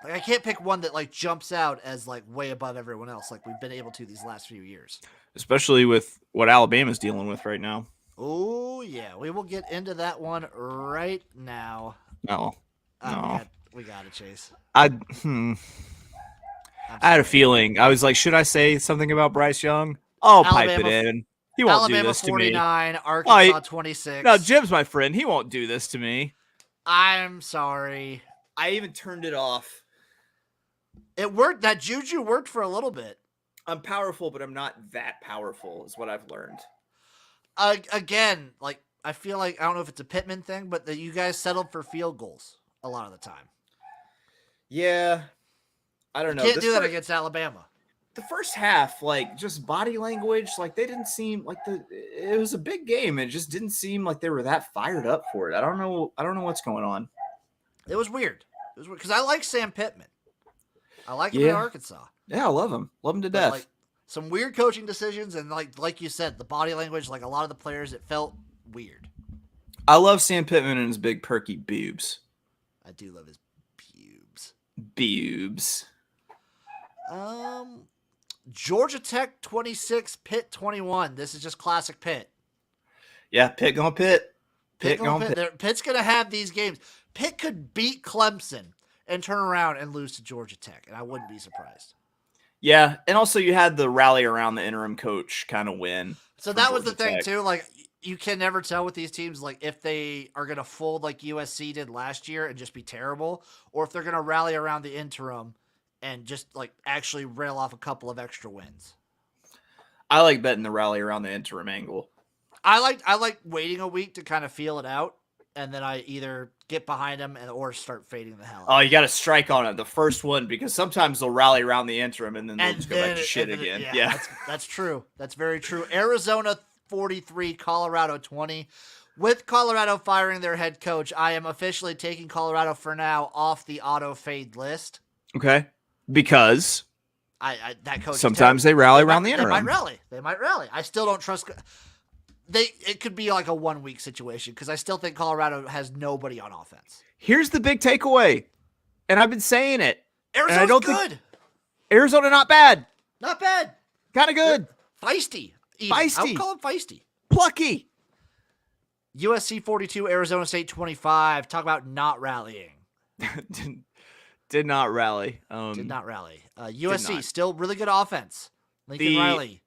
Like I can't pick one that like jumps out as like way above everyone else like we've been able to these last few years. Especially with what Alabama's dealing with right now. Oh, yeah. We will get into that one right now. No. We got it, Chase. I had a feeling. I was like, should I say something about Bryce Young? I'll pipe it in. He won't Alabama do this 49, to me. Arkansas 26. No, Jim's my friend. He won't do this to me. I'm sorry. I even turned it off. It worked. That juju worked for a little bit. I'm powerful, but I'm not that powerful is what I've learned. Again, like I feel like I don't know if it's a Pittman thing, but that you guys settled for field goals a lot of the time. Yeah, I don't know. Can't do that against Alabama. The first half, like just body language, like they didn't seem like it was a big game. It just didn't seem like they were that fired up for it. I don't know what's going on. It was weird. It was weird because I like Sam Pittman. I like him in Arkansas. Yeah, I love him. Love him to death. Like, some weird coaching decisions and like you said, the body language, like a lot of the players, it felt weird. I love Sam Pittman and his big perky boobs. I do love his pubes. Boobs. Georgia Tech 26, Pitt 21. This is just classic Pitt. Yeah, Pitt going Pitt. Pitt's going to have these games. Pitt could beat Clemson and turn around and lose to Georgia Tech, and I wouldn't be surprised. Yeah, and also you had the rally around the interim coach kind of win. So that was the thing, too. Like, you can never tell with these teams, like, if they are going to fold like USC did last year and just be terrible, or if they're going to rally around the interim and just, like, actually rail off a couple of extra wins. I like betting the rally around the interim angle. I like waiting a week to kind of feel it out, and then I either get behind them or start fading the hell out. Oh, you got to strike on it, the first one, because sometimes they'll rally around the interim and then they'll just go back to shit again. Yeah. That's true. That's very true. Arizona 43, Colorado 20. With Colorado firing their head coach, I am officially taking Colorado for now off the auto fade list. Okay. Because that coach sometimes they rally around the interim. They might rally. I still don't trust. It could be like a 1 week situation because I still think Colorado has nobody on offense. Here's the big takeaway, and I've been saying it. Arizona's good. Arizona not bad. Not bad. Kind of good. Feisty. Even. Feisty. I would call it feisty. Plucky. USC 42, Arizona State 25. Talk about not rallying. Did not rally. Did not rally. USC still really good offense. Lincoln Riley.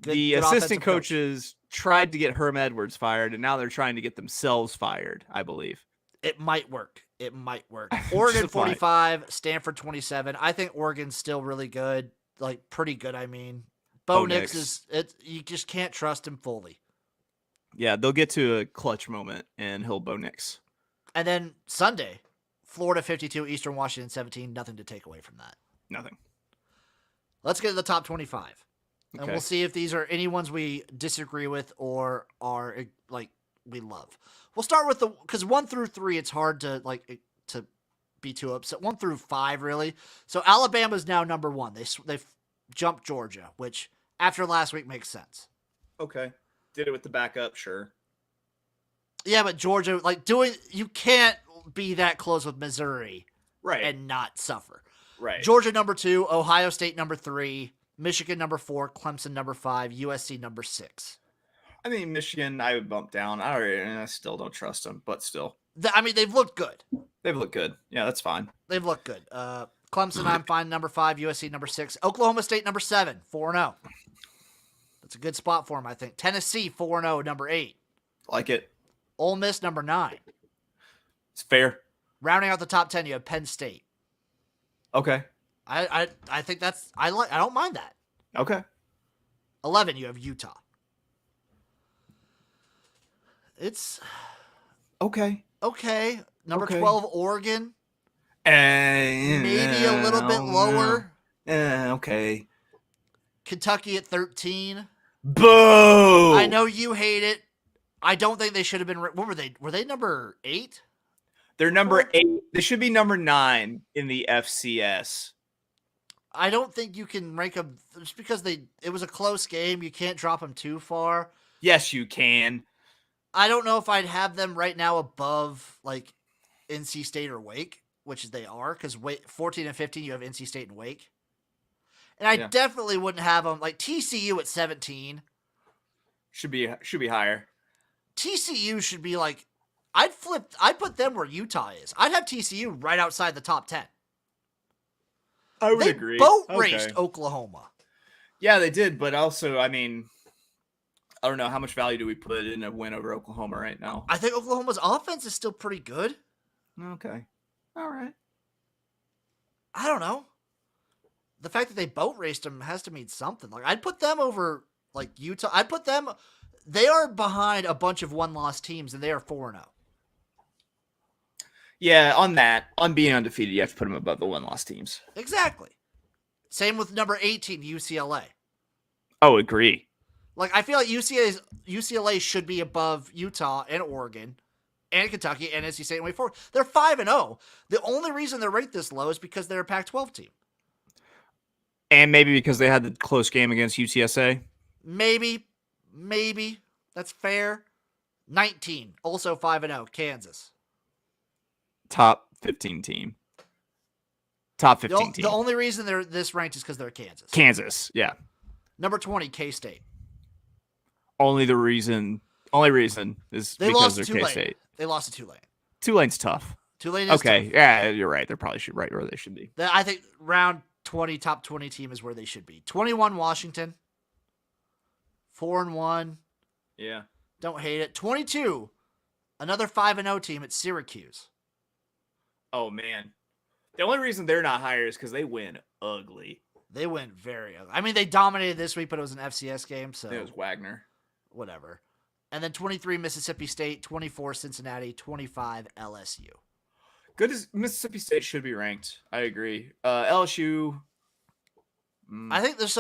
The assistant coaches tried to get Herm Edwards fired, and now they're trying to get themselves fired, I believe. It might work. Oregon 45, Stanford 27. I think Oregon's still really good. Like, pretty good, I mean. Bo Nix you just can't trust him fully. Yeah, they'll get to a clutch moment, and he'll Bo Nix. And then Sunday, Florida 52, Eastern Washington 17. Nothing to take away from that. Nothing. Let's get to the top 25. Okay. And we'll see if these are any ones we disagree with or are like we love. We'll start with because 1 through 3, it's hard to to be too upset. 1 through 5, really. So Alabama's now number 1. They've jumped Georgia, which after last week makes sense. Okay, did it with the backup, sure. Yeah, but Georgia, you can't be that close with Missouri Right. and not suffer. Right. Georgia number 2, Ohio State number 3, Michigan number 4, Clemson number 5, USC number 6. I mean, Michigan, I would bump down. I still don't trust them, but still. I mean, they've looked good. They've looked good. Yeah, that's fine. They've looked good. Clemson, I'm fine, number 5, USC number 6. Oklahoma State number 7, 4-0. That's a good spot for them, I think. Tennessee, 4-0, number 8. Like it. Ole Miss, number 9. It's fair. Rounding out the top 10, you have Penn State. Okay. I think that's I don't mind that. Okay. 11, you have Utah. It's okay. Okay. Number Okay. 12, Oregon. And Maybe a little bit lower. Okay. Kentucky at 13. Boo! I know you hate it. I don't think they should have been. What were they? Were they number 8? They're number 8. They should be number 9 in the FCS. I don't think you can rank them just because it was a close game. You can't drop them too far. Yes, you can. I don't know if I'd have them right now above like NC State or Wake, which they are, because 14 and 15 you have NC State and Wake. And I definitely wouldn't have them like TCU at 17. Should be higher. TCU should be like I'd put them where Utah is. I'd have TCU right outside the top 10. I would They agree. boat raced Oklahoma. Yeah, they did, but also, I mean, I don't know how much value do we put in a win over Oklahoma right now. I think Oklahoma's offense is still pretty good. Okay. All right. I don't know. The fact that they boat raced them has to mean something. Like I'd put them over like Utah. I'd put them. They are behind a bunch of one-loss teams, and they are 4-0. Yeah, on being undefeated, you have to put them above the one-loss teams. Exactly. Same with number 18, UCLA. Oh, agree. Like I feel like UCLA should be above Utah and Oregon and Kentucky and NC State and Wake Forest. They're 5-0. The only reason they're ranked this low is because they're a Pac-12 team. And maybe because they had the close game against UTSA. Maybe. That's fair. 19, also 5-0, Kansas. Top 15 team. Top 15 team. The only reason they're this ranked is because they're Kansas. Kansas, yeah. Number 20, K-State. Only reason is because they're K-State. They lost to Tulane. Tulane's tough. Tulane is okay. tough. Yeah, you're right. They're probably right where they should be. I think round 20, top 20 team is where they should be. 21, Washington. 4-1. Yeah. Don't hate it. 22, another 5-0 team at Syracuse. Oh, man. The only reason they're not higher is because they win ugly. They win very ugly. I mean, they dominated this week, but it was an FCS game, so It was Wagner. whatever. And then 23, Mississippi State. 24, Cincinnati. 25, LSU. Good as Mississippi State should be ranked. I agree. LSU. I think there's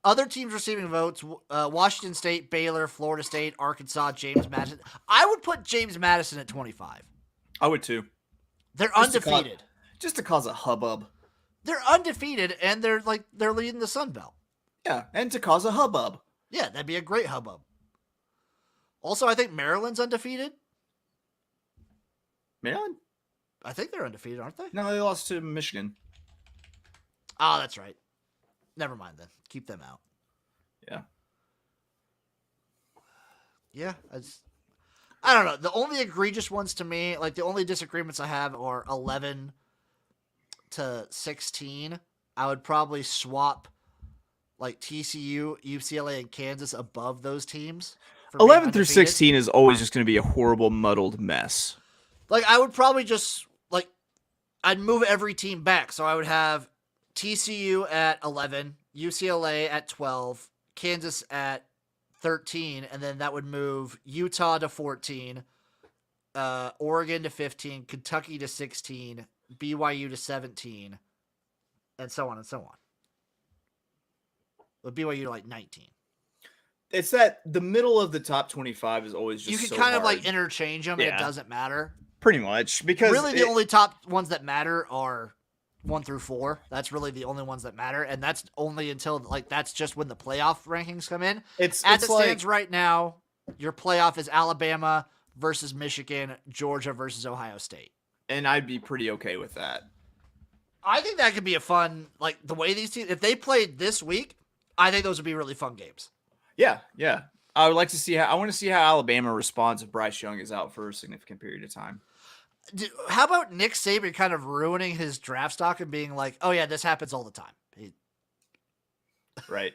other teams receiving votes: Washington State, Baylor, Florida State, Arkansas, James Madison. I would put James Madison at 25. I would too. They're Just undefeated. Just to cause a hubbub. They're undefeated, and they're leading the Sun Belt. Yeah, and to cause a hubbub. Yeah, that'd be a great hubbub. Also, I think Maryland's undefeated. Maryland? I think they're undefeated, aren't they? No, they lost to Michigan. Oh, that's right. Never mind then. Keep them out. Yeah. Yeah, I don't know. The only egregious ones to me, like the only disagreements I have are 11 to 16. I would probably swap like TCU, UCLA, and Kansas above those teams. 11 through 16 is always just going to be a horrible, muddled mess. Like I would probably just I'd move every team back. So I would have TCU at 11, UCLA at 12, Kansas at 13, and then that would move Utah to 14, Oregon to 15, Kentucky to 16, BYU to 17, and so on and so on. With BYU to 19. It's that the middle of the top 25 is always just you can so kind of hard. interchange them, and it doesn't matter. Pretty much, because really the only top ones that matter are 1 through 4. That's really the only ones that matter, and that's only until that's just when the playoff rankings come in. As it stands right now, your playoff is Alabama versus Michigan, Georgia versus Ohio State. And I'd be pretty okay with that. I think that could be a fun, like the way these teams, if they played this week, I think those would be really fun games. Yeah. I would like to see I want to see how Alabama responds if Bryce Young is out for a significant period of time. How about Nick Saban kind of ruining his draft stock and being like, oh yeah, this happens all the time. Right.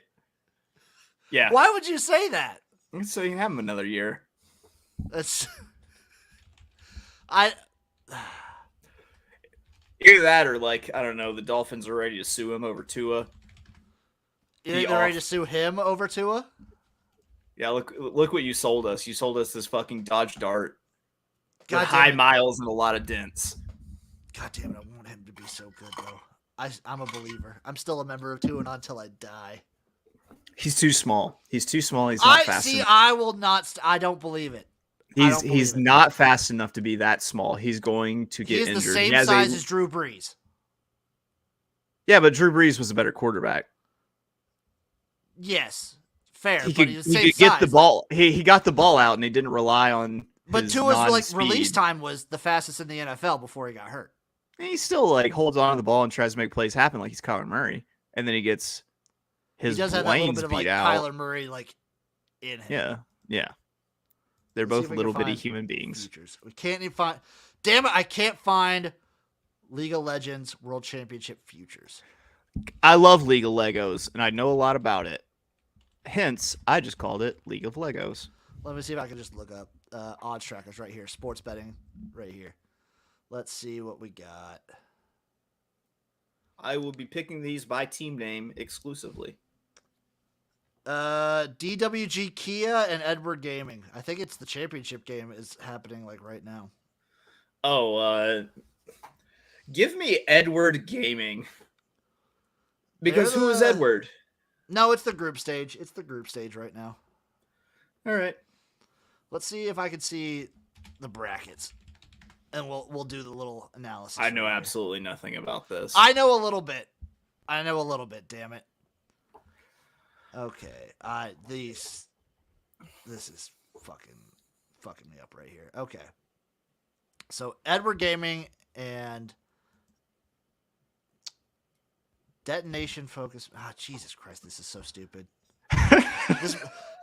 Yeah. Why would you say that? So you can have him another year. That's Either that or like, I don't know, the Dolphins are ready to sue him over Tua. You think they're ready to sue him over Tua? Yeah, look what you sold us. You sold us this fucking Dodge Dart. God with high miles and a lot of dents. God damn it, I want him to be so good, though. I'm a believer. I'm still a member of TuaNon until I die. He's too small. He's not fast enough. I will not. I don't believe it. He's not fast enough to be that small. He's going to get injured. He's the same size as Drew Brees. Yeah, but Drew Brees was a better quarterback. Yes, fair. He but could get the ball. He got the ball out, and he didn't rely on. But Tua's release time was the fastest in the NFL before he got hurt. And he still holds on to the ball and tries to make plays happen like he's Kyler Murray, and then he gets his brains beat out. He does have that little bit of Kyler Murray in him. Yeah. They're both little bitty human beings. Futures. We can't even find. Damn it! I can't find League of Legends World Championship futures. I love League of Legos, and I know a lot about it. Hence, I just called it League of Legos. Let me see if I can just look up odds trackers right here. Sports betting right here. Let's see what we got. I will be picking these by team name exclusively. DWG Kia and Edward Gaming. I think it's the championship game is happening right now. Oh, give me Edward Gaming. Because who is Edward? No, it's the group stage. It's the group stage right now. All right. Let's see if I can see the brackets. And we'll do the little analysis. I know absolutely nothing about this. I know a little bit. Damn it. Okay. This is fucking me up right here. Okay. So Edward Gaming and Detonation Focus. Jesus Christ, this is so stupid.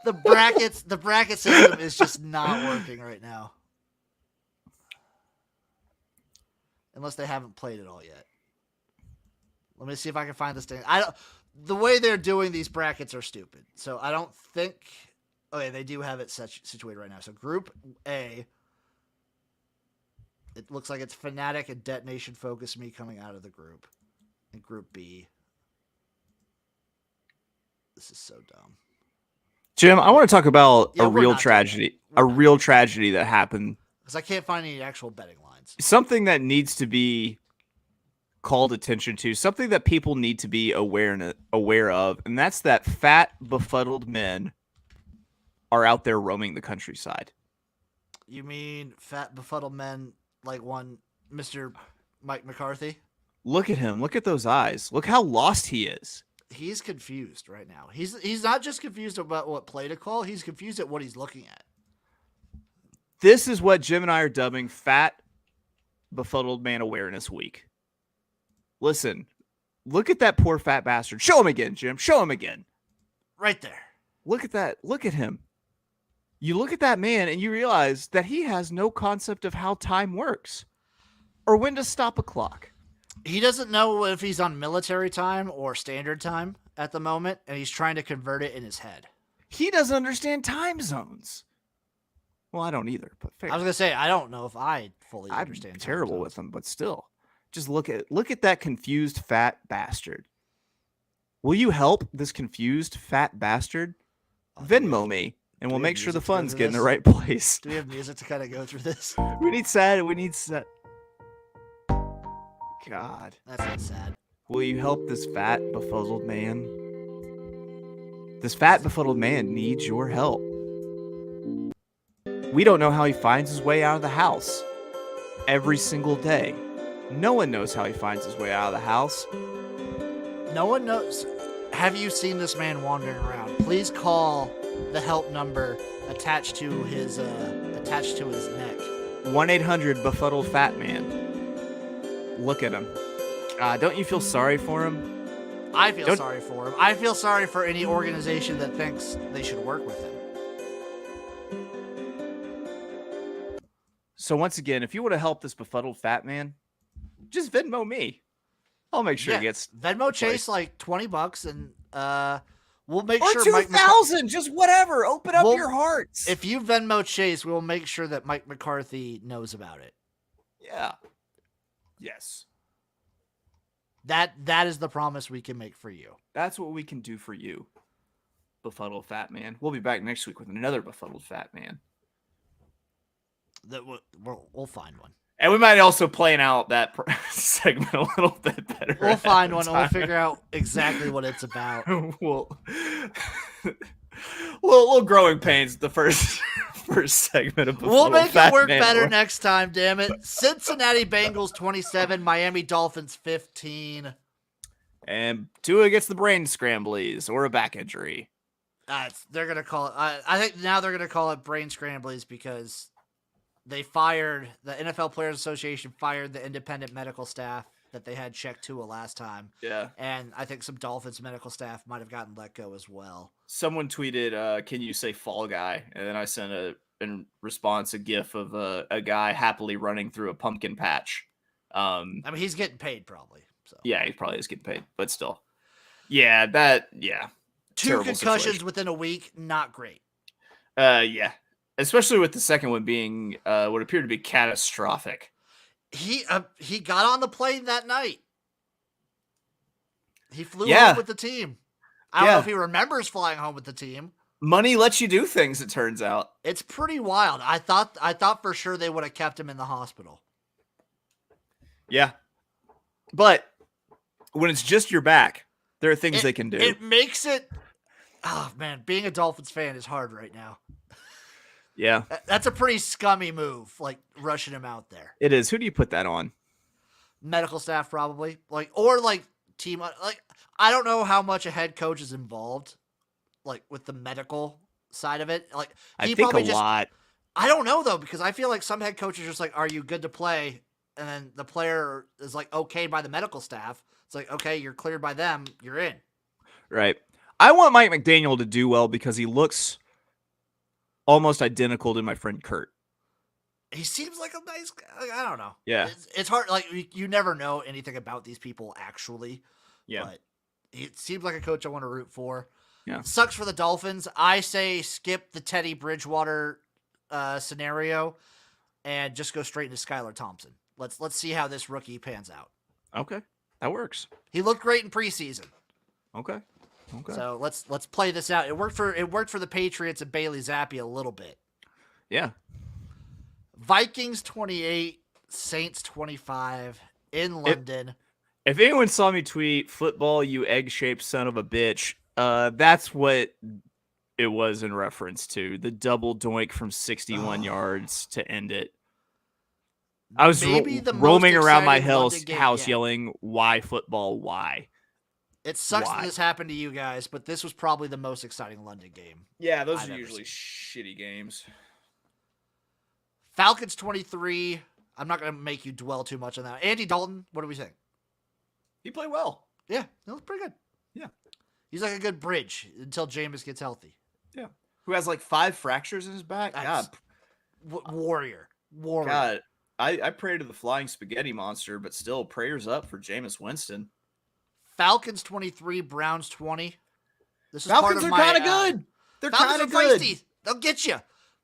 The bracket system is just not working right now. Unless they haven't played it all yet. Let me see if I can find this thing. The way they're doing these brackets are stupid. So I don't think. Okay, they do have it situated right now. So Group A. It looks like it's Fnatic and Detonation Focus Me coming out of the group. And Group B. This is so dumb. Jim, I want to talk about a real tragedy. A real tragedy that happened. Because I can't find any actual betting lines. Something that needs to be called attention to, something that people need to be aware of, and that's that fat, befuddled men are out there roaming the countryside. You mean fat, befuddled men like one Mr. Mike McCarthy? Look at him. Look at those eyes. Look how lost he is. He's confused right now. He's not just confused about what play to call. He's confused at what he's looking at. This is what Jim and I are dubbing Fat, Befuddled Man Awareness Week. Listen, look at that poor fat bastard. Show him again, Jim. Show him again. Right there. Look at that. Look at him. You look at that man and you realize that he has no concept of how time works or when to stop a clock. He doesn't know if he's on military time or standard time at the moment, and he's trying to convert it in his head. He doesn't understand time zones. Well, I don't either, but fair. I was going to say, I don't know if I fully understand. I'm terrible with them, but still. Just look at that confused fat bastard. Will you help this confused fat bastard? Venmo me, and we'll make sure the funds get in the right place. Do we have music to kind of go through this? We need sad. God. That's not sad. Will you help this fat, befuddled man? This fat, befuddled man needs your help. We don't know how he finds his way out of the house. Every single day. No one knows how he finds his way out of the house. No one knows. Have you seen this man wandering around? Please call the help number attached to his neck. 1-800 befuddled fat man. Look at him. Don't you feel sorry for him? I feel sorry for him. I feel sorry for any organization that thinks they should work with him. So once again, if you want to help this befuddled fat man, just Venmo me. I'll make sure he gets Venmo Chase like $20, and we'll make or sure 2,000, just whatever. Open up your hearts. If you Venmo Chase, we will make sure that Mike McCarthy knows about it. Yeah. Yes. That is the promise we can make for you. That's what we can do for you, befuddled fat man. We'll be back next week with another befuddled fat man. That we'll find one. And we might also plan out that segment a little bit better. We'll find one and we'll figure out exactly what it's about. Little growing pains. The first segment of we'll make it work better next time. Damn it! Cincinnati Bengals 27, Miami Dolphins 15. And Tua gets the brain scramblies or a back injury. They're gonna call it. I think now they're gonna call it brain scramblies because the NFL Players Association fired the independent medical staff that they had check Tua last time. Yeah. And I think some Dolphins medical staff might have gotten let go as well. Someone tweeted, can you say fall guy? And then I sent in response a gif of a guy happily running through a pumpkin patch. I mean, he's getting paid probably. So yeah, he probably is getting paid, but still. Yeah. 2 concussions within a week, not great. Yeah. Especially with the second one being what appeared to be catastrophic. He got on the plane that night. He flew home with the team. I don't know if he remembers flying home with the team. Money lets you do things, it turns out. It's pretty wild. I thought for sure they would have kept him in the hospital. Yeah. But when it's just your back, there are things they can do. It makes it... Oh, man. Being a Dolphins fan is hard right now. Yeah. That's a pretty scummy move, like rushing him out there. It is. Who do you put that on? Medical staff, probably. Team. I don't know how much a head coach is involved, with the medical side of it. I think a lot. I don't know, though, because I feel like some head coaches are just like, are you good to play? And then the player is okayed by the medical staff. It's like, okay, you're cleared by them. You're in. Right. I want Mike McDaniel to do well because he looks almost identical to my friend Kurt. He seems like a nice guy. I don't know. Yeah. It's hard. You never know anything about these people actually. Yeah. But it seems like a coach I want to root for. Yeah. Sucks for the Dolphins. I say skip the Teddy Bridgewater scenario and just go straight into Skylar Thompson. Let's see how this rookie pans out. Okay. That works. He looked great in preseason. Okay. So let's play this out. It worked for the Patriots and Bailey Zappi a little bit. Yeah. Vikings 28, Saints 25 in London. If anyone saw me tweet football, you egg-shaped son of a bitch, that's what it was in reference to. The double doink from 61 yards to end it. I was roaming around my house yelling, why football, why? It sucks that this happened to you guys, but this was probably the most exciting London game. Yeah, those are usually shitty games. Falcons 23. I'm not going to make you dwell too much on that. Andy Dalton, what do we think? He played well. Yeah, he looked pretty good. Yeah. He's like a good bridge until Jameis gets healthy. Yeah. Who has 5 fractures in his back? God. Warrior. God, I pray to the flying spaghetti monster, but still prayers up for Jameis Winston. Falcons 23, Browns 20. Falcons are kind of good. They're kind of good. Feisty. They'll get you.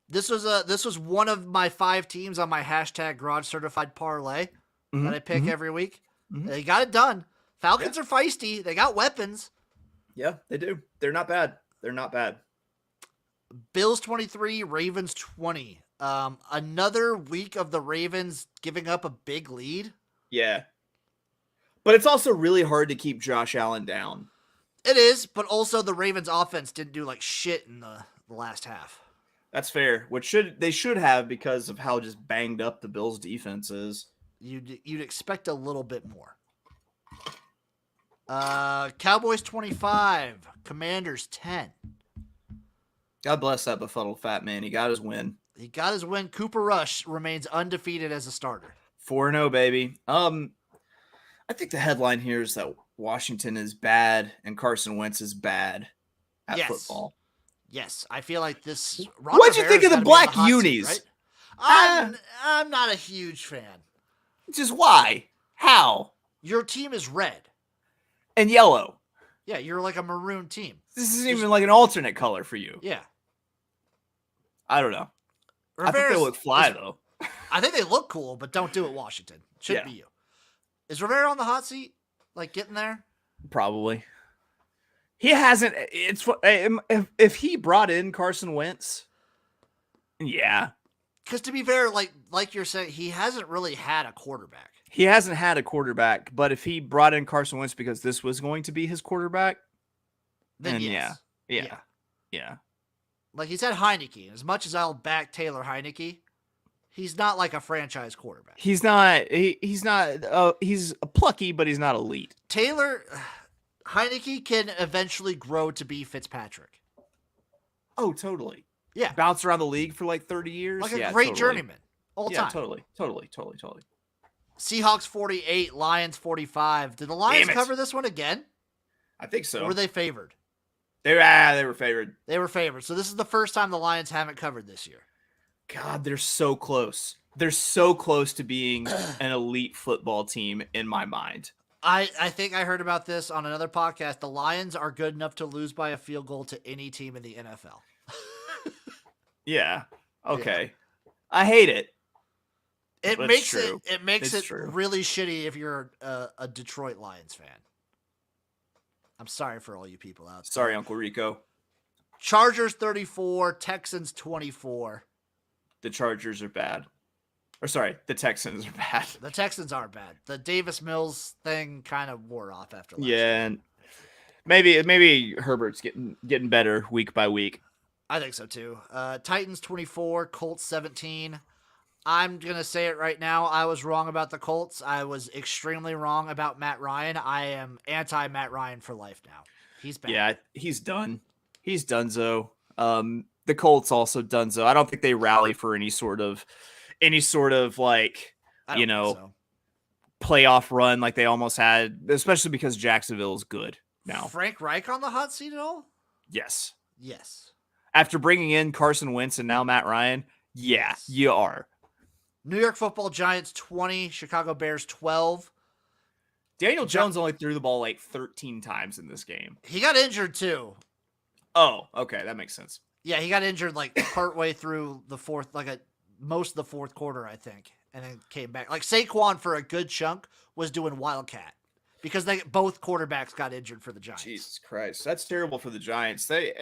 This was one of my 5 teams on my hashtag Garage Certified Parlay that I pick every week. Mm-hmm. They got it done. Falcons are feisty. They got weapons. Yeah, they do. They're not bad. Bills 23, Ravens 20. Another week of the Ravens giving up a big lead. Yeah. But it's also really hard to keep Josh Allen down. It is, but also the Ravens offense didn't do shit in the last half. That's fair. They should have because of how just banged up the Bills defense is. You'd expect a little bit more. Cowboys 25, Commanders 10. God bless that befuddled fat man. He got his win. Cooper Rush remains undefeated as a starter. 4-0, baby. I think the headline here is that Washington is bad and Carson Wentz is bad at football. Yes, I feel like this. What'd you think of the black unis? Right? I'm not a huge fan. Just why? How? Your team is red and yellow. Yeah, you're like a maroon team. This isn't even like an alternate color for you. Yeah. I don't know. I think they look fly though. I think they look cool, but don't do it, Washington. Shouldn't be you. Is Rivera on the hot seat? Like getting there? Probably. He hasn't. It's if he brought in Carson Wentz. Yeah. Because to be fair, like you're saying, he hasn't really had a quarterback. He hasn't had a quarterback, but if he brought in Carson Wentz because this was going to be his quarterback, then yes. Yeah. Like he's had Heineke. As much as I'll back Taylor Heineke, he's not like a franchise quarterback. He's not. He's not. He's plucky, but he's not elite. Heineke can eventually grow to be Fitzpatrick. Oh, totally. Yeah. Bounce around the league for like 30 years. Like a great journeyman. All time. Totally. Seahawks 48, Lions 45. Did the Lions cover this one again? I think so. Or were they favored? They were favored. They were favored. So this is the first time the Lions haven't covered this year. God, they're so close. They're so close to being an elite football team in my mind. I think I heard about this on another podcast. The Lions are good enough to lose by a field goal to any team in the NFL. Yeah. Okay. Yeah. I hate it. It makes it really shitty if you're a Detroit Lions fan. I'm sorry for all you people out there. Sorry, Uncle Rico. Chargers 34, Texans 24. The Chargers are bad. Or sorry, the Texans are bad. The Texans are bad. The Davis Mills thing kind of wore off after last year. And maybe Herbert's getting better week by week. I think so too. Titans 24, Colts 17. I'm going to say it right now. I was wrong about the Colts. I was extremely wrong about Matt Ryan. I am anti-Matt Ryan for life now. He's bad. Yeah, he's done. He's donezo. The Colts also donezo. I don't think they rally for any sort of like, playoff run like they almost had, especially because Jacksonville is good now. Frank Reich on the hot seat at all? Yes. After bringing in Carson Wentz and now Matt Ryan, yes. You are. New York Football Giants 20, Chicago Bears 12. Daniel Jones only threw the ball like 13 times in this game. He got injured too. Oh, okay, that makes sense. Yeah, he got injured like partway through the fourth, most of the fourth quarter, I think, and then came back. Like Saquon for a good chunk was doing Wildcat because both quarterbacks got injured for the Giants. Jesus Christ, that's terrible for the Giants. I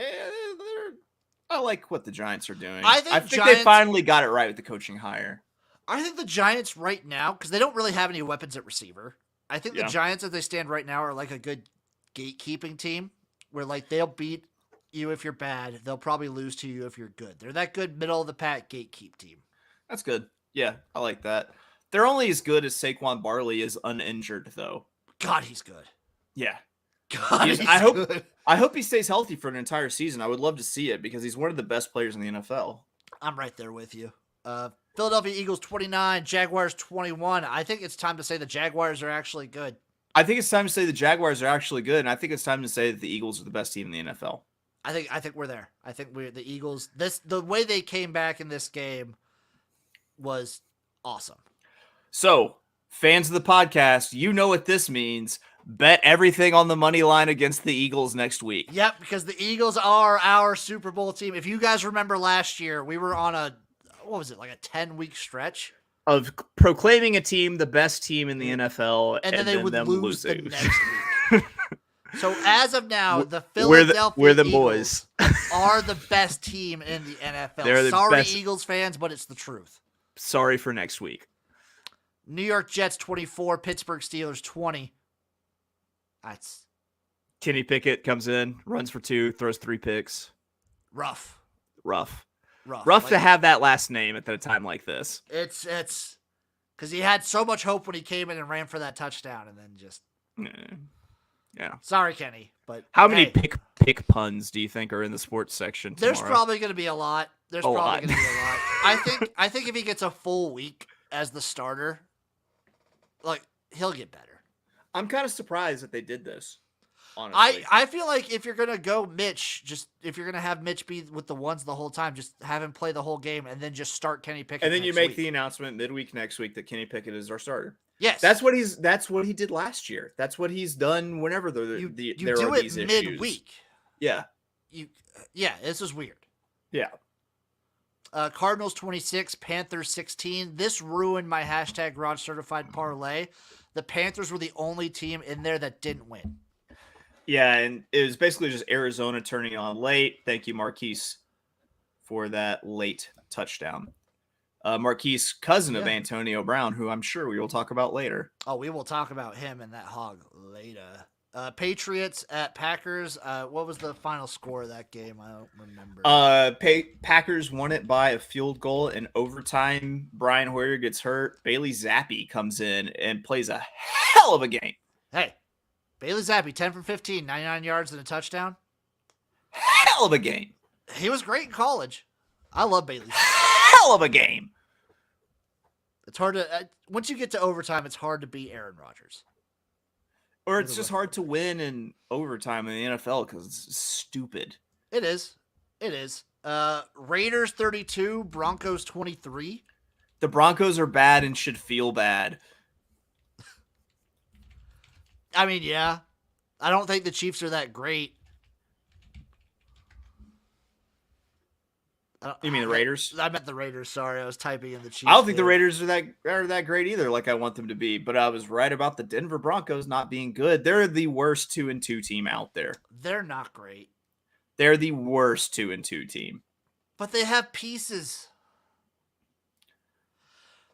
like what the Giants are doing. I think they finally got it right with the coaching hire. I think the Giants right now, because they don't really have any weapons at receiver. I think the Giants, as they stand right now, are like a good gatekeeping team where like they'll beat you if you're bad. They'll probably lose to you if you're good. They're that good middle of the pack gatekeep team. That's good. Yeah, I like that. They're only as good as Saquon Barkley is uninjured, though. God, he's good. Yeah. God, I hope he stays healthy for an entire season. I would love to see it because he's one of the best players in the NFL. I'm right there with you. Philadelphia Eagles 29, Jaguars 21. I think it's time to say the Jaguars are actually good. I think it's time to say the Jaguars are actually good, and I think it's time to say that the Eagles are the best team in the NFL. I think we're there. I think the Eagles. The way they came back in this game was awesome. So, fans of the podcast, you know what this means. Bet everything on the money line against the Eagles next week. Yep, because the Eagles are our Super Bowl team. If you guys remember last year, we were on a 10-week stretch of proclaiming a team the best team in the NFL, and then they would lose the next week. So as of now, the Philadelphia Eagles are the best team in the NFL. Sorry, best. Eagles fans, but it's the truth. Sorry for next week. New York Jets 24, Pittsburgh Steelers 20. That's Kenny Pickett comes in, runs for 2, throws 3 picks. Rough to have that last name at a time like this. It's because he had so much hope when he came in and ran for that touchdown, and then just yeah. Sorry, Kenny, but how many pick puns do you think are in the sports section tomorrow? There's probably going to be a lot. I think if he gets a full week as the starter, like he'll get better. I'm kind of surprised that they did this. Honestly, I feel like if you're gonna go Mitch, if you're gonna have Mitch be with the ones the whole time, just have him play the whole game and then just start Kenny Pickett. and then you make week. the announcement midweek next week that Kenny Pickett is our starter. Yes, that's what he did last year. That's what he's done whenever there are these issues. Midweek. Yeah, this is weird. Yeah. Cardinals 26, Panthers 16. This ruined my hashtag Garage Certified parlay. The Panthers were the only team in there that didn't win. Yeah, and it was basically just Arizona turning on late. Thank you, Marquise, for that late touchdown. Marquise, cousin of Antonio Brown, who I'm sure we will talk about later. Oh, we will talk about him and that hog later. Patriots at Packers. What was the final score of that game? I don't remember. Packers won it by a field goal in overtime. Brian Hoyer gets hurt. Bailey Zappi comes in and plays a hell of a game. Hey, Bailey Zappi, 10 for 15, 99 yards and a touchdown. Hell of a game. He was great in college. I love Bailey Zappi. Hell of a game. It's hard to once you get to overtime, it's hard to beat Aaron Rodgers. Or it's just hard to win in overtime in the NFL because it's stupid. It is. Raiders 32, Broncos 23. The Broncos are bad and should feel bad. I mean, yeah. I don't think the Chiefs are that great. You mean the Raiders? I meant the Raiders. Sorry, I was typing in the Chiefs. I don't think the Raiders are that great either, like I want them to be. But I was right about the Denver Broncos not being good. They're the worst 2-2 team out there. They're not great. They're the worst 2-2 team. But they have pieces.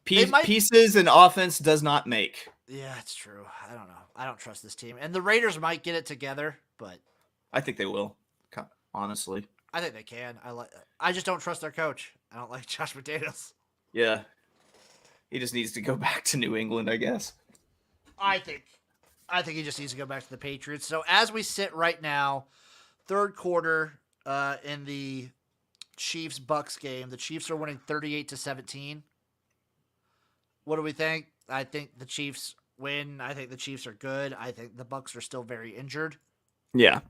Pieces and offense does not make. Yeah, it's true. I don't know. I don't trust this team. And the Raiders might get it together, but I think they will. Honestly. I think they can. I just don't trust their coach. I don't like Josh McDaniels. Yeah. He just needs to go back to New England, I guess. I think he just needs to go back to the Patriots. So as we sit right now, third quarter in the Chiefs-Bucks game, the Chiefs are winning 38-17. What do we think? I think the Chiefs win. I think the Chiefs are good. I think the Bucks are still very injured. Yeah.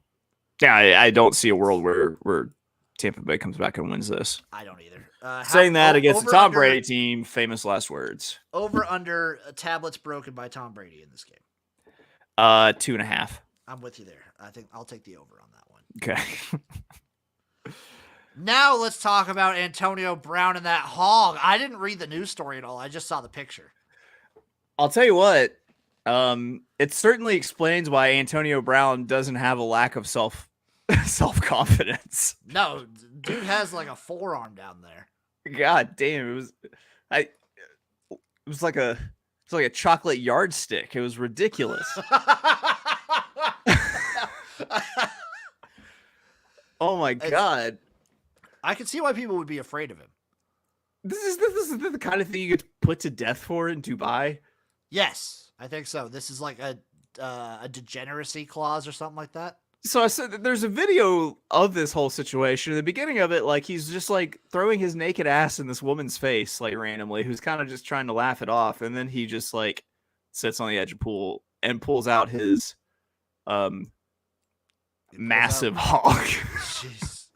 Yeah, I don't see a world where Tampa Bay comes back and wins this. I don't either. Saying that against the Tom Brady team, famous last words. Over under tablets broken by Tom Brady in this game. 2.5. I'm with you there. I think I'll take the over on that one. Okay. Now let's talk about Antonio Brown and that hog. I didn't read the news story at all. I just saw the picture. I'll tell you what. It certainly explains why Antonio Brown doesn't have a lack of self-confidence. No, dude has like a forearm down there. God damn, it was like a chocolate yardstick. It was ridiculous. Oh my God. I can see why people would be afraid of him. This is the kind of thing you get put to death for in Dubai. Yes, I think so. This is like a degeneracy clause or something like that. So I said that there's a video of this whole situation. At the beginning of it, like he's just like throwing his naked ass in this woman's face, like randomly, who's kind of just trying to laugh it off, and then he just like sits on the edge of pool and pulls out his massive hog. Jeez.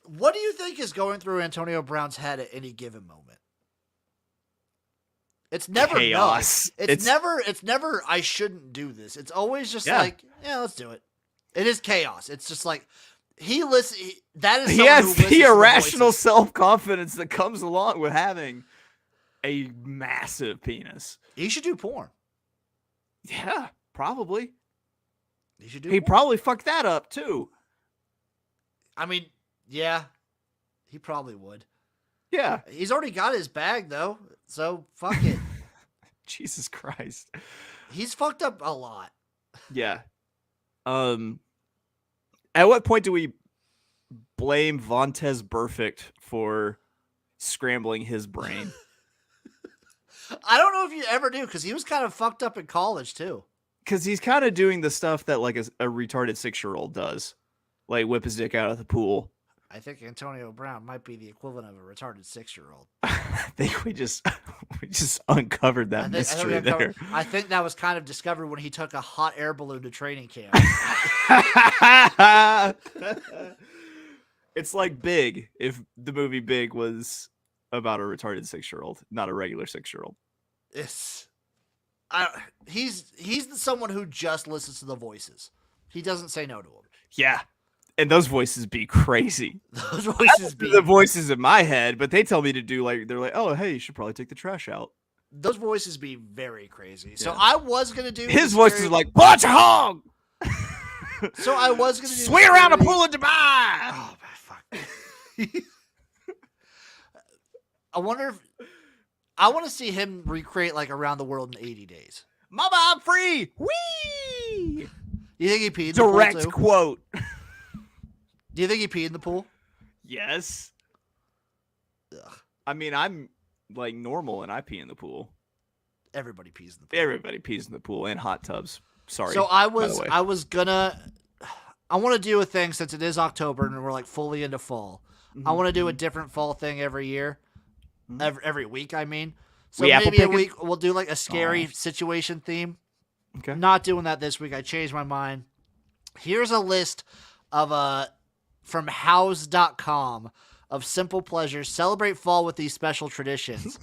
What do you think is going through Antonio Brown's head at any given moment? It's never chaos. No. It's never I shouldn't do this. It's always just like, yeah, let's do it. It is chaos. It's just like he has the irrational self-confidence that comes along with having a massive penis. He should do porn. Yeah, probably. He probably fucked that up too. I mean, yeah, he probably would. Yeah. He's already got his bag though, so fuck it. Jesus Christ. He's fucked up a lot. Yeah. At what point do we blame Vontez Burfict for scrambling his brain? I don't know if you ever do, because he was kind of fucked up in college too. Because he's kind of doing the stuff that like a retarded 6-year-old does, like whip his dick out of the pool. I think Antonio Brown might be the equivalent of a retarded 6-year-old. I think we just uncovered that mystery there. I think that was kind of discovered when he took a hot air balloon to training camp. It's like Big, if the movie Big was about a retarded 6-year-old, not a regular 6-year-old. He's someone who just listens to the voices. He doesn't say no to them. Yeah. And those voices be crazy. Those voices be the voices in my head, but they tell me to do they're like, oh, hey, you should probably take the trash out. Those voices be very crazy. Yeah. So I was gonna do his voice is like, bunch of hog. So I was gonna do swing around a pool of Dubai. Oh my fuck. I wonder if I want to see him recreate like Around the World in 80 days. Mama, I'm free. Whee! You think he peed in the pool Direct too? quote. Do you think he peed in the pool? Yes. Ugh. I mean, I'm like normal and I pee in the pool. Everybody pees in the pool. Everybody pees in the pool and hot tubs. Sorry. So I want to do a thing since it is October and we're like fully into fall. Mm-hmm. I want to do a different fall thing every year. Mm-hmm. Every week, I mean. So maybe a week we'll do like a scary situation theme. Okay. Not doing that this week. I changed my mind. Here's a list of from house.com of simple pleasures. Celebrate fall with these special traditions.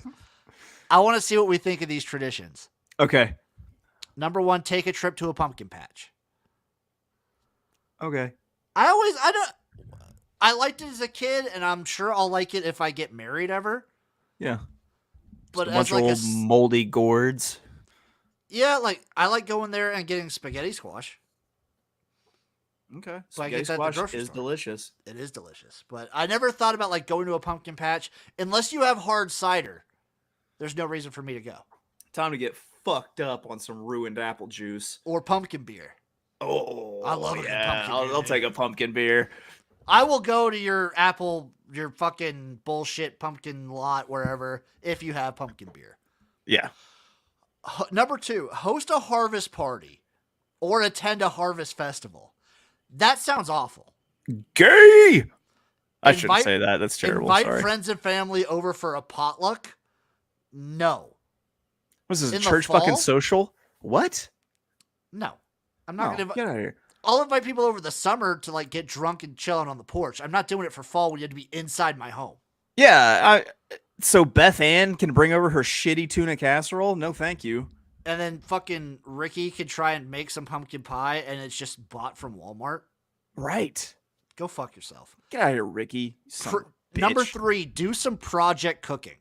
I want to see what we think of these traditions. Okay. Number 1, take a trip to a pumpkin patch. Okay. I liked it as a kid, and I'm sure I'll like it if I get married ever. Yeah. But a bunch of old moldy gourds. Yeah, like I like going there and getting spaghetti squash. Okay. So spaghetti squash is delicious. It is delicious. But I never thought about like going to a pumpkin patch unless you have hard cider. There's no reason for me to go. Time to get fucked up on some ruined apple juice. Or pumpkin beer. Oh, I love a good pumpkin beer. I'll take a pumpkin beer. I will go to your fucking bullshit pumpkin lot, wherever, if you have pumpkin beer. Yeah. Number 2, host a harvest party or attend a harvest festival. That sounds awful. Gay! I shouldn't say that. That's terrible. Invite friends and family over for a potluck. No. Was this a church fucking social? What? No. I'm not going to get out of here. I'll invite people over the summer to like get drunk and chilling on the porch. I'm not doing it for fall when you have to be inside my home. Yeah. So Beth Ann can bring over her shitty tuna casserole? No, thank you. And then fucking Ricky could try and make some pumpkin pie and it's just bought from Walmart. Right. Go fuck yourself. Get out of here, Ricky. Number 3, do some project cooking.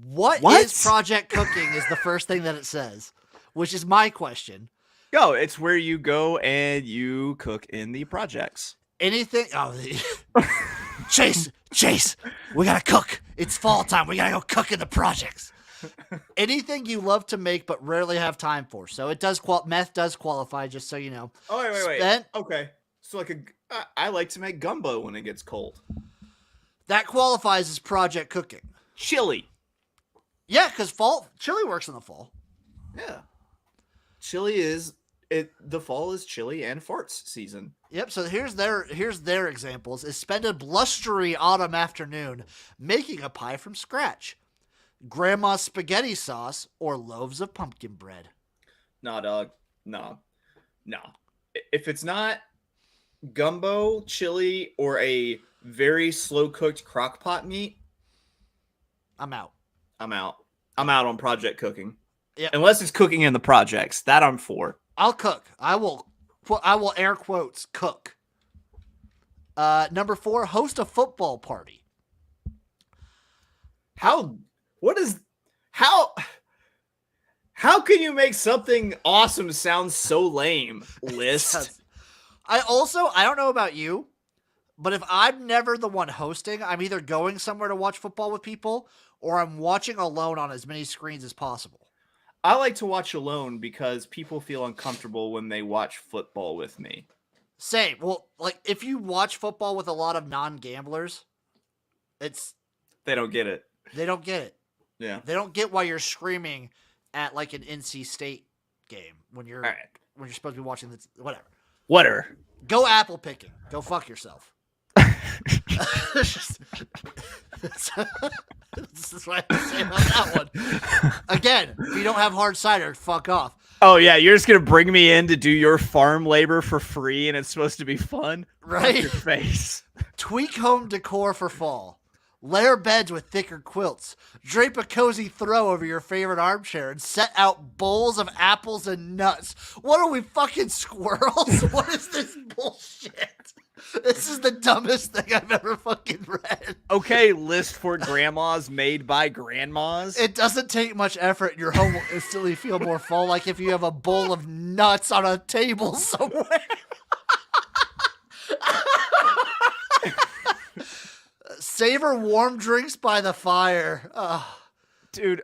What is project cooking is the first thing that it says, which is my question. Go. It's where you go and you cook in the projects. Anything. Oh, Chase, we gotta cook. It's fall time. We gotta go cook in the projects. Anything you love to make but rarely have time for. So it does meth does qualify, just so you know. Oh, wait. Okay. So I like to make gumbo when it gets cold. That qualifies as project cooking. Chili. Yeah, because chili works in the fall. Yeah. Chili is the fall is chili and farts season. Yep, so here's their examples. Is spend a blustery autumn afternoon making a pie from scratch. Grandma's spaghetti sauce or loaves of pumpkin bread. Nah, dog. No. If it's not gumbo, chili, or a very slow cooked crock pot meat, I'm out. I'm out on project cooking. Yep. Unless it's cooking in the projects. That I'm for. I'll cook. I will air quotes cook. Number 4, host a football party. How can you make something awesome sound so lame? List. I don't know about you, but if I'm never the one hosting, I'm either going somewhere to watch football with people or I'm watching alone on as many screens as possible. I like to watch alone because people feel uncomfortable when they watch football with me. Same. Well, like if you watch football with a lot of non-gamblers, they don't get it. They don't get it. Yeah. They don't get why you're screaming at like an NC State game when you're supposed to be watching this. Whatever. Whatever. Go apple picking. Go fuck yourself. This is what I have to say about that one. Again, if you don't have hard cider, fuck off. Oh yeah, you're just gonna bring me in to do your farm labor for free, and it's supposed to be fun, right? Fuck your face. Tweak home decor for fall. Layer beds with thicker quilts. Drape a cozy throw over your favorite armchair and set out bowls of apples and nuts. What are we, fucking squirrels? What is this bullshit? This is the dumbest thing I've ever fucking read. Okay, list for grandmas made by grandmas. It doesn't take much effort and your home will instantly feel more fall, like if you have a bowl of nuts on a table somewhere. Savor warm drinks by the fire. Dude,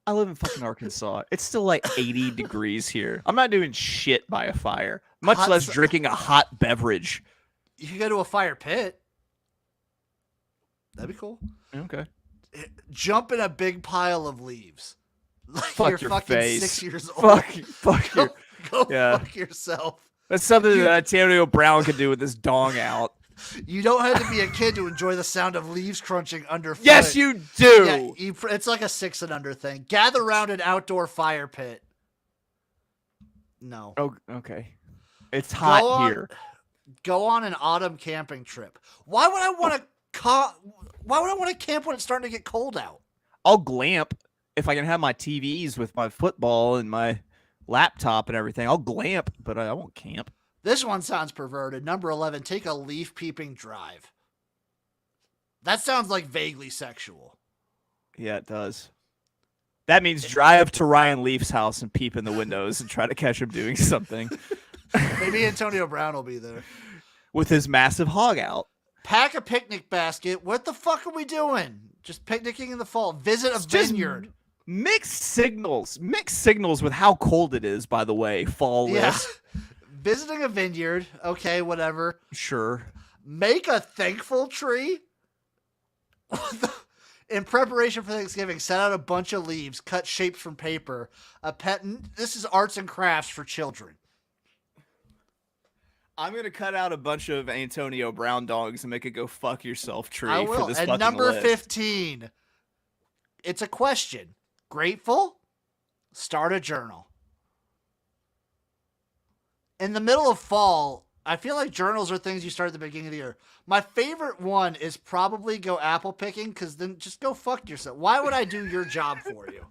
I live in fucking Arkansas. It's still like 80 degrees here. I'm not doing shit by a fire, much less drinking a hot beverage. You can go to a fire pit. That'd be cool. Okay. Jump in a big pile of leaves. Like Fuck you're your fucking face. 6 years old. Fuck you. Go Yeah. fuck yourself. That's something that Antonio Brown could do with his dong out. You don't have to be a kid to enjoy the sound of leaves crunching underfoot. Yes, you do. Yeah, it's like a 6 and under thing. Gather around an outdoor fire pit. No. Oh, okay. It's hot here. Go on an autumn camping trip. Why would I want to? Why would I want to camp when it's starting to get cold out? I'll glamp if I can have my TVs with my football and my laptop and everything. I'll glamp, but I won't camp. This one sounds perverted. Number 11, take a leaf peeping drive. That sounds like vaguely sexual. Yeah, it does. That means drive to Ryan Leaf's house and peep in the windows and try to catch him doing something. Maybe Antonio Brown will be there. With his massive hog out. Pack a picnic basket. What the fuck are we doing? Just picnicking in the fall. Visit a vineyard. Mixed signals. Mixed signals with how cold it is, by the way. Fall list. Visiting a vineyard. Okay, whatever. Sure. Make a thankful tree. In preparation for Thanksgiving, set out a bunch of leaves, cut shapes from paper. This is arts and crafts for children. I'm going to cut out a bunch of Antonio Brown dogs and make it go fuck yourself tree I will. for this And fucking number list. 15. It's a question. Grateful? Start a journal. In the middle of fall, I feel like journals are things you start at the beginning of the year. My favorite one is probably go apple picking, because then just go fuck yourself. Why would I do your job for you?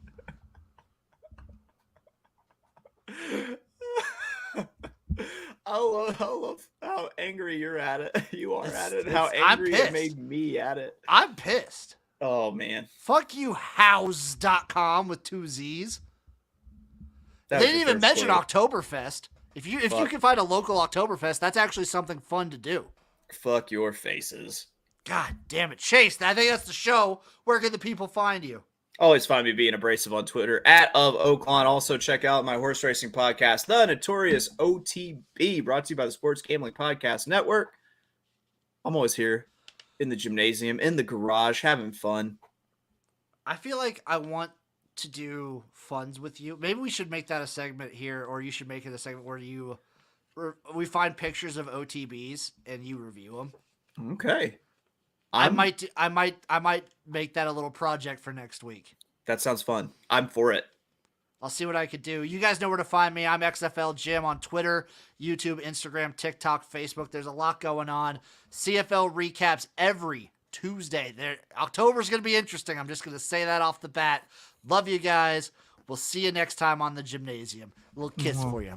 I love how angry you're at it. You are at it. How I'm angry pissed. it made me at it. I'm pissed. Oh, man. Fuck you, house.com with 2 Z's. That They was didn't your even first mention quote. Oktoberfest. If you can find a local Oktoberfest, that's actually something fun to do. Fuck your faces. God damn it. Chase, I think that's the show. Where can the people find you? Always find me being abrasive on Twitter at of Oaklawn. Also check out my horse racing podcast, The Notorious OTB, brought to you by the Sports Gambling Podcast Network. I'm always here in the gymnasium, in the garage, having fun. I feel like I want to do funds with you. Maybe we should make that a segment here, or you should make it a segment where we find pictures of OTBs and you review them. Okay. I might make that a little project for next week. That sounds fun. I'm for it. I'll see what I could do. You guys know where to find me. I'm XFL Jim on Twitter, YouTube, Instagram, TikTok, Facebook. There's a lot going on. CFL recaps every Tuesday. October's going to be interesting. I'm just going to say that off the bat. Love you guys. We'll see you next time on the Jimnasium. A little kiss for you.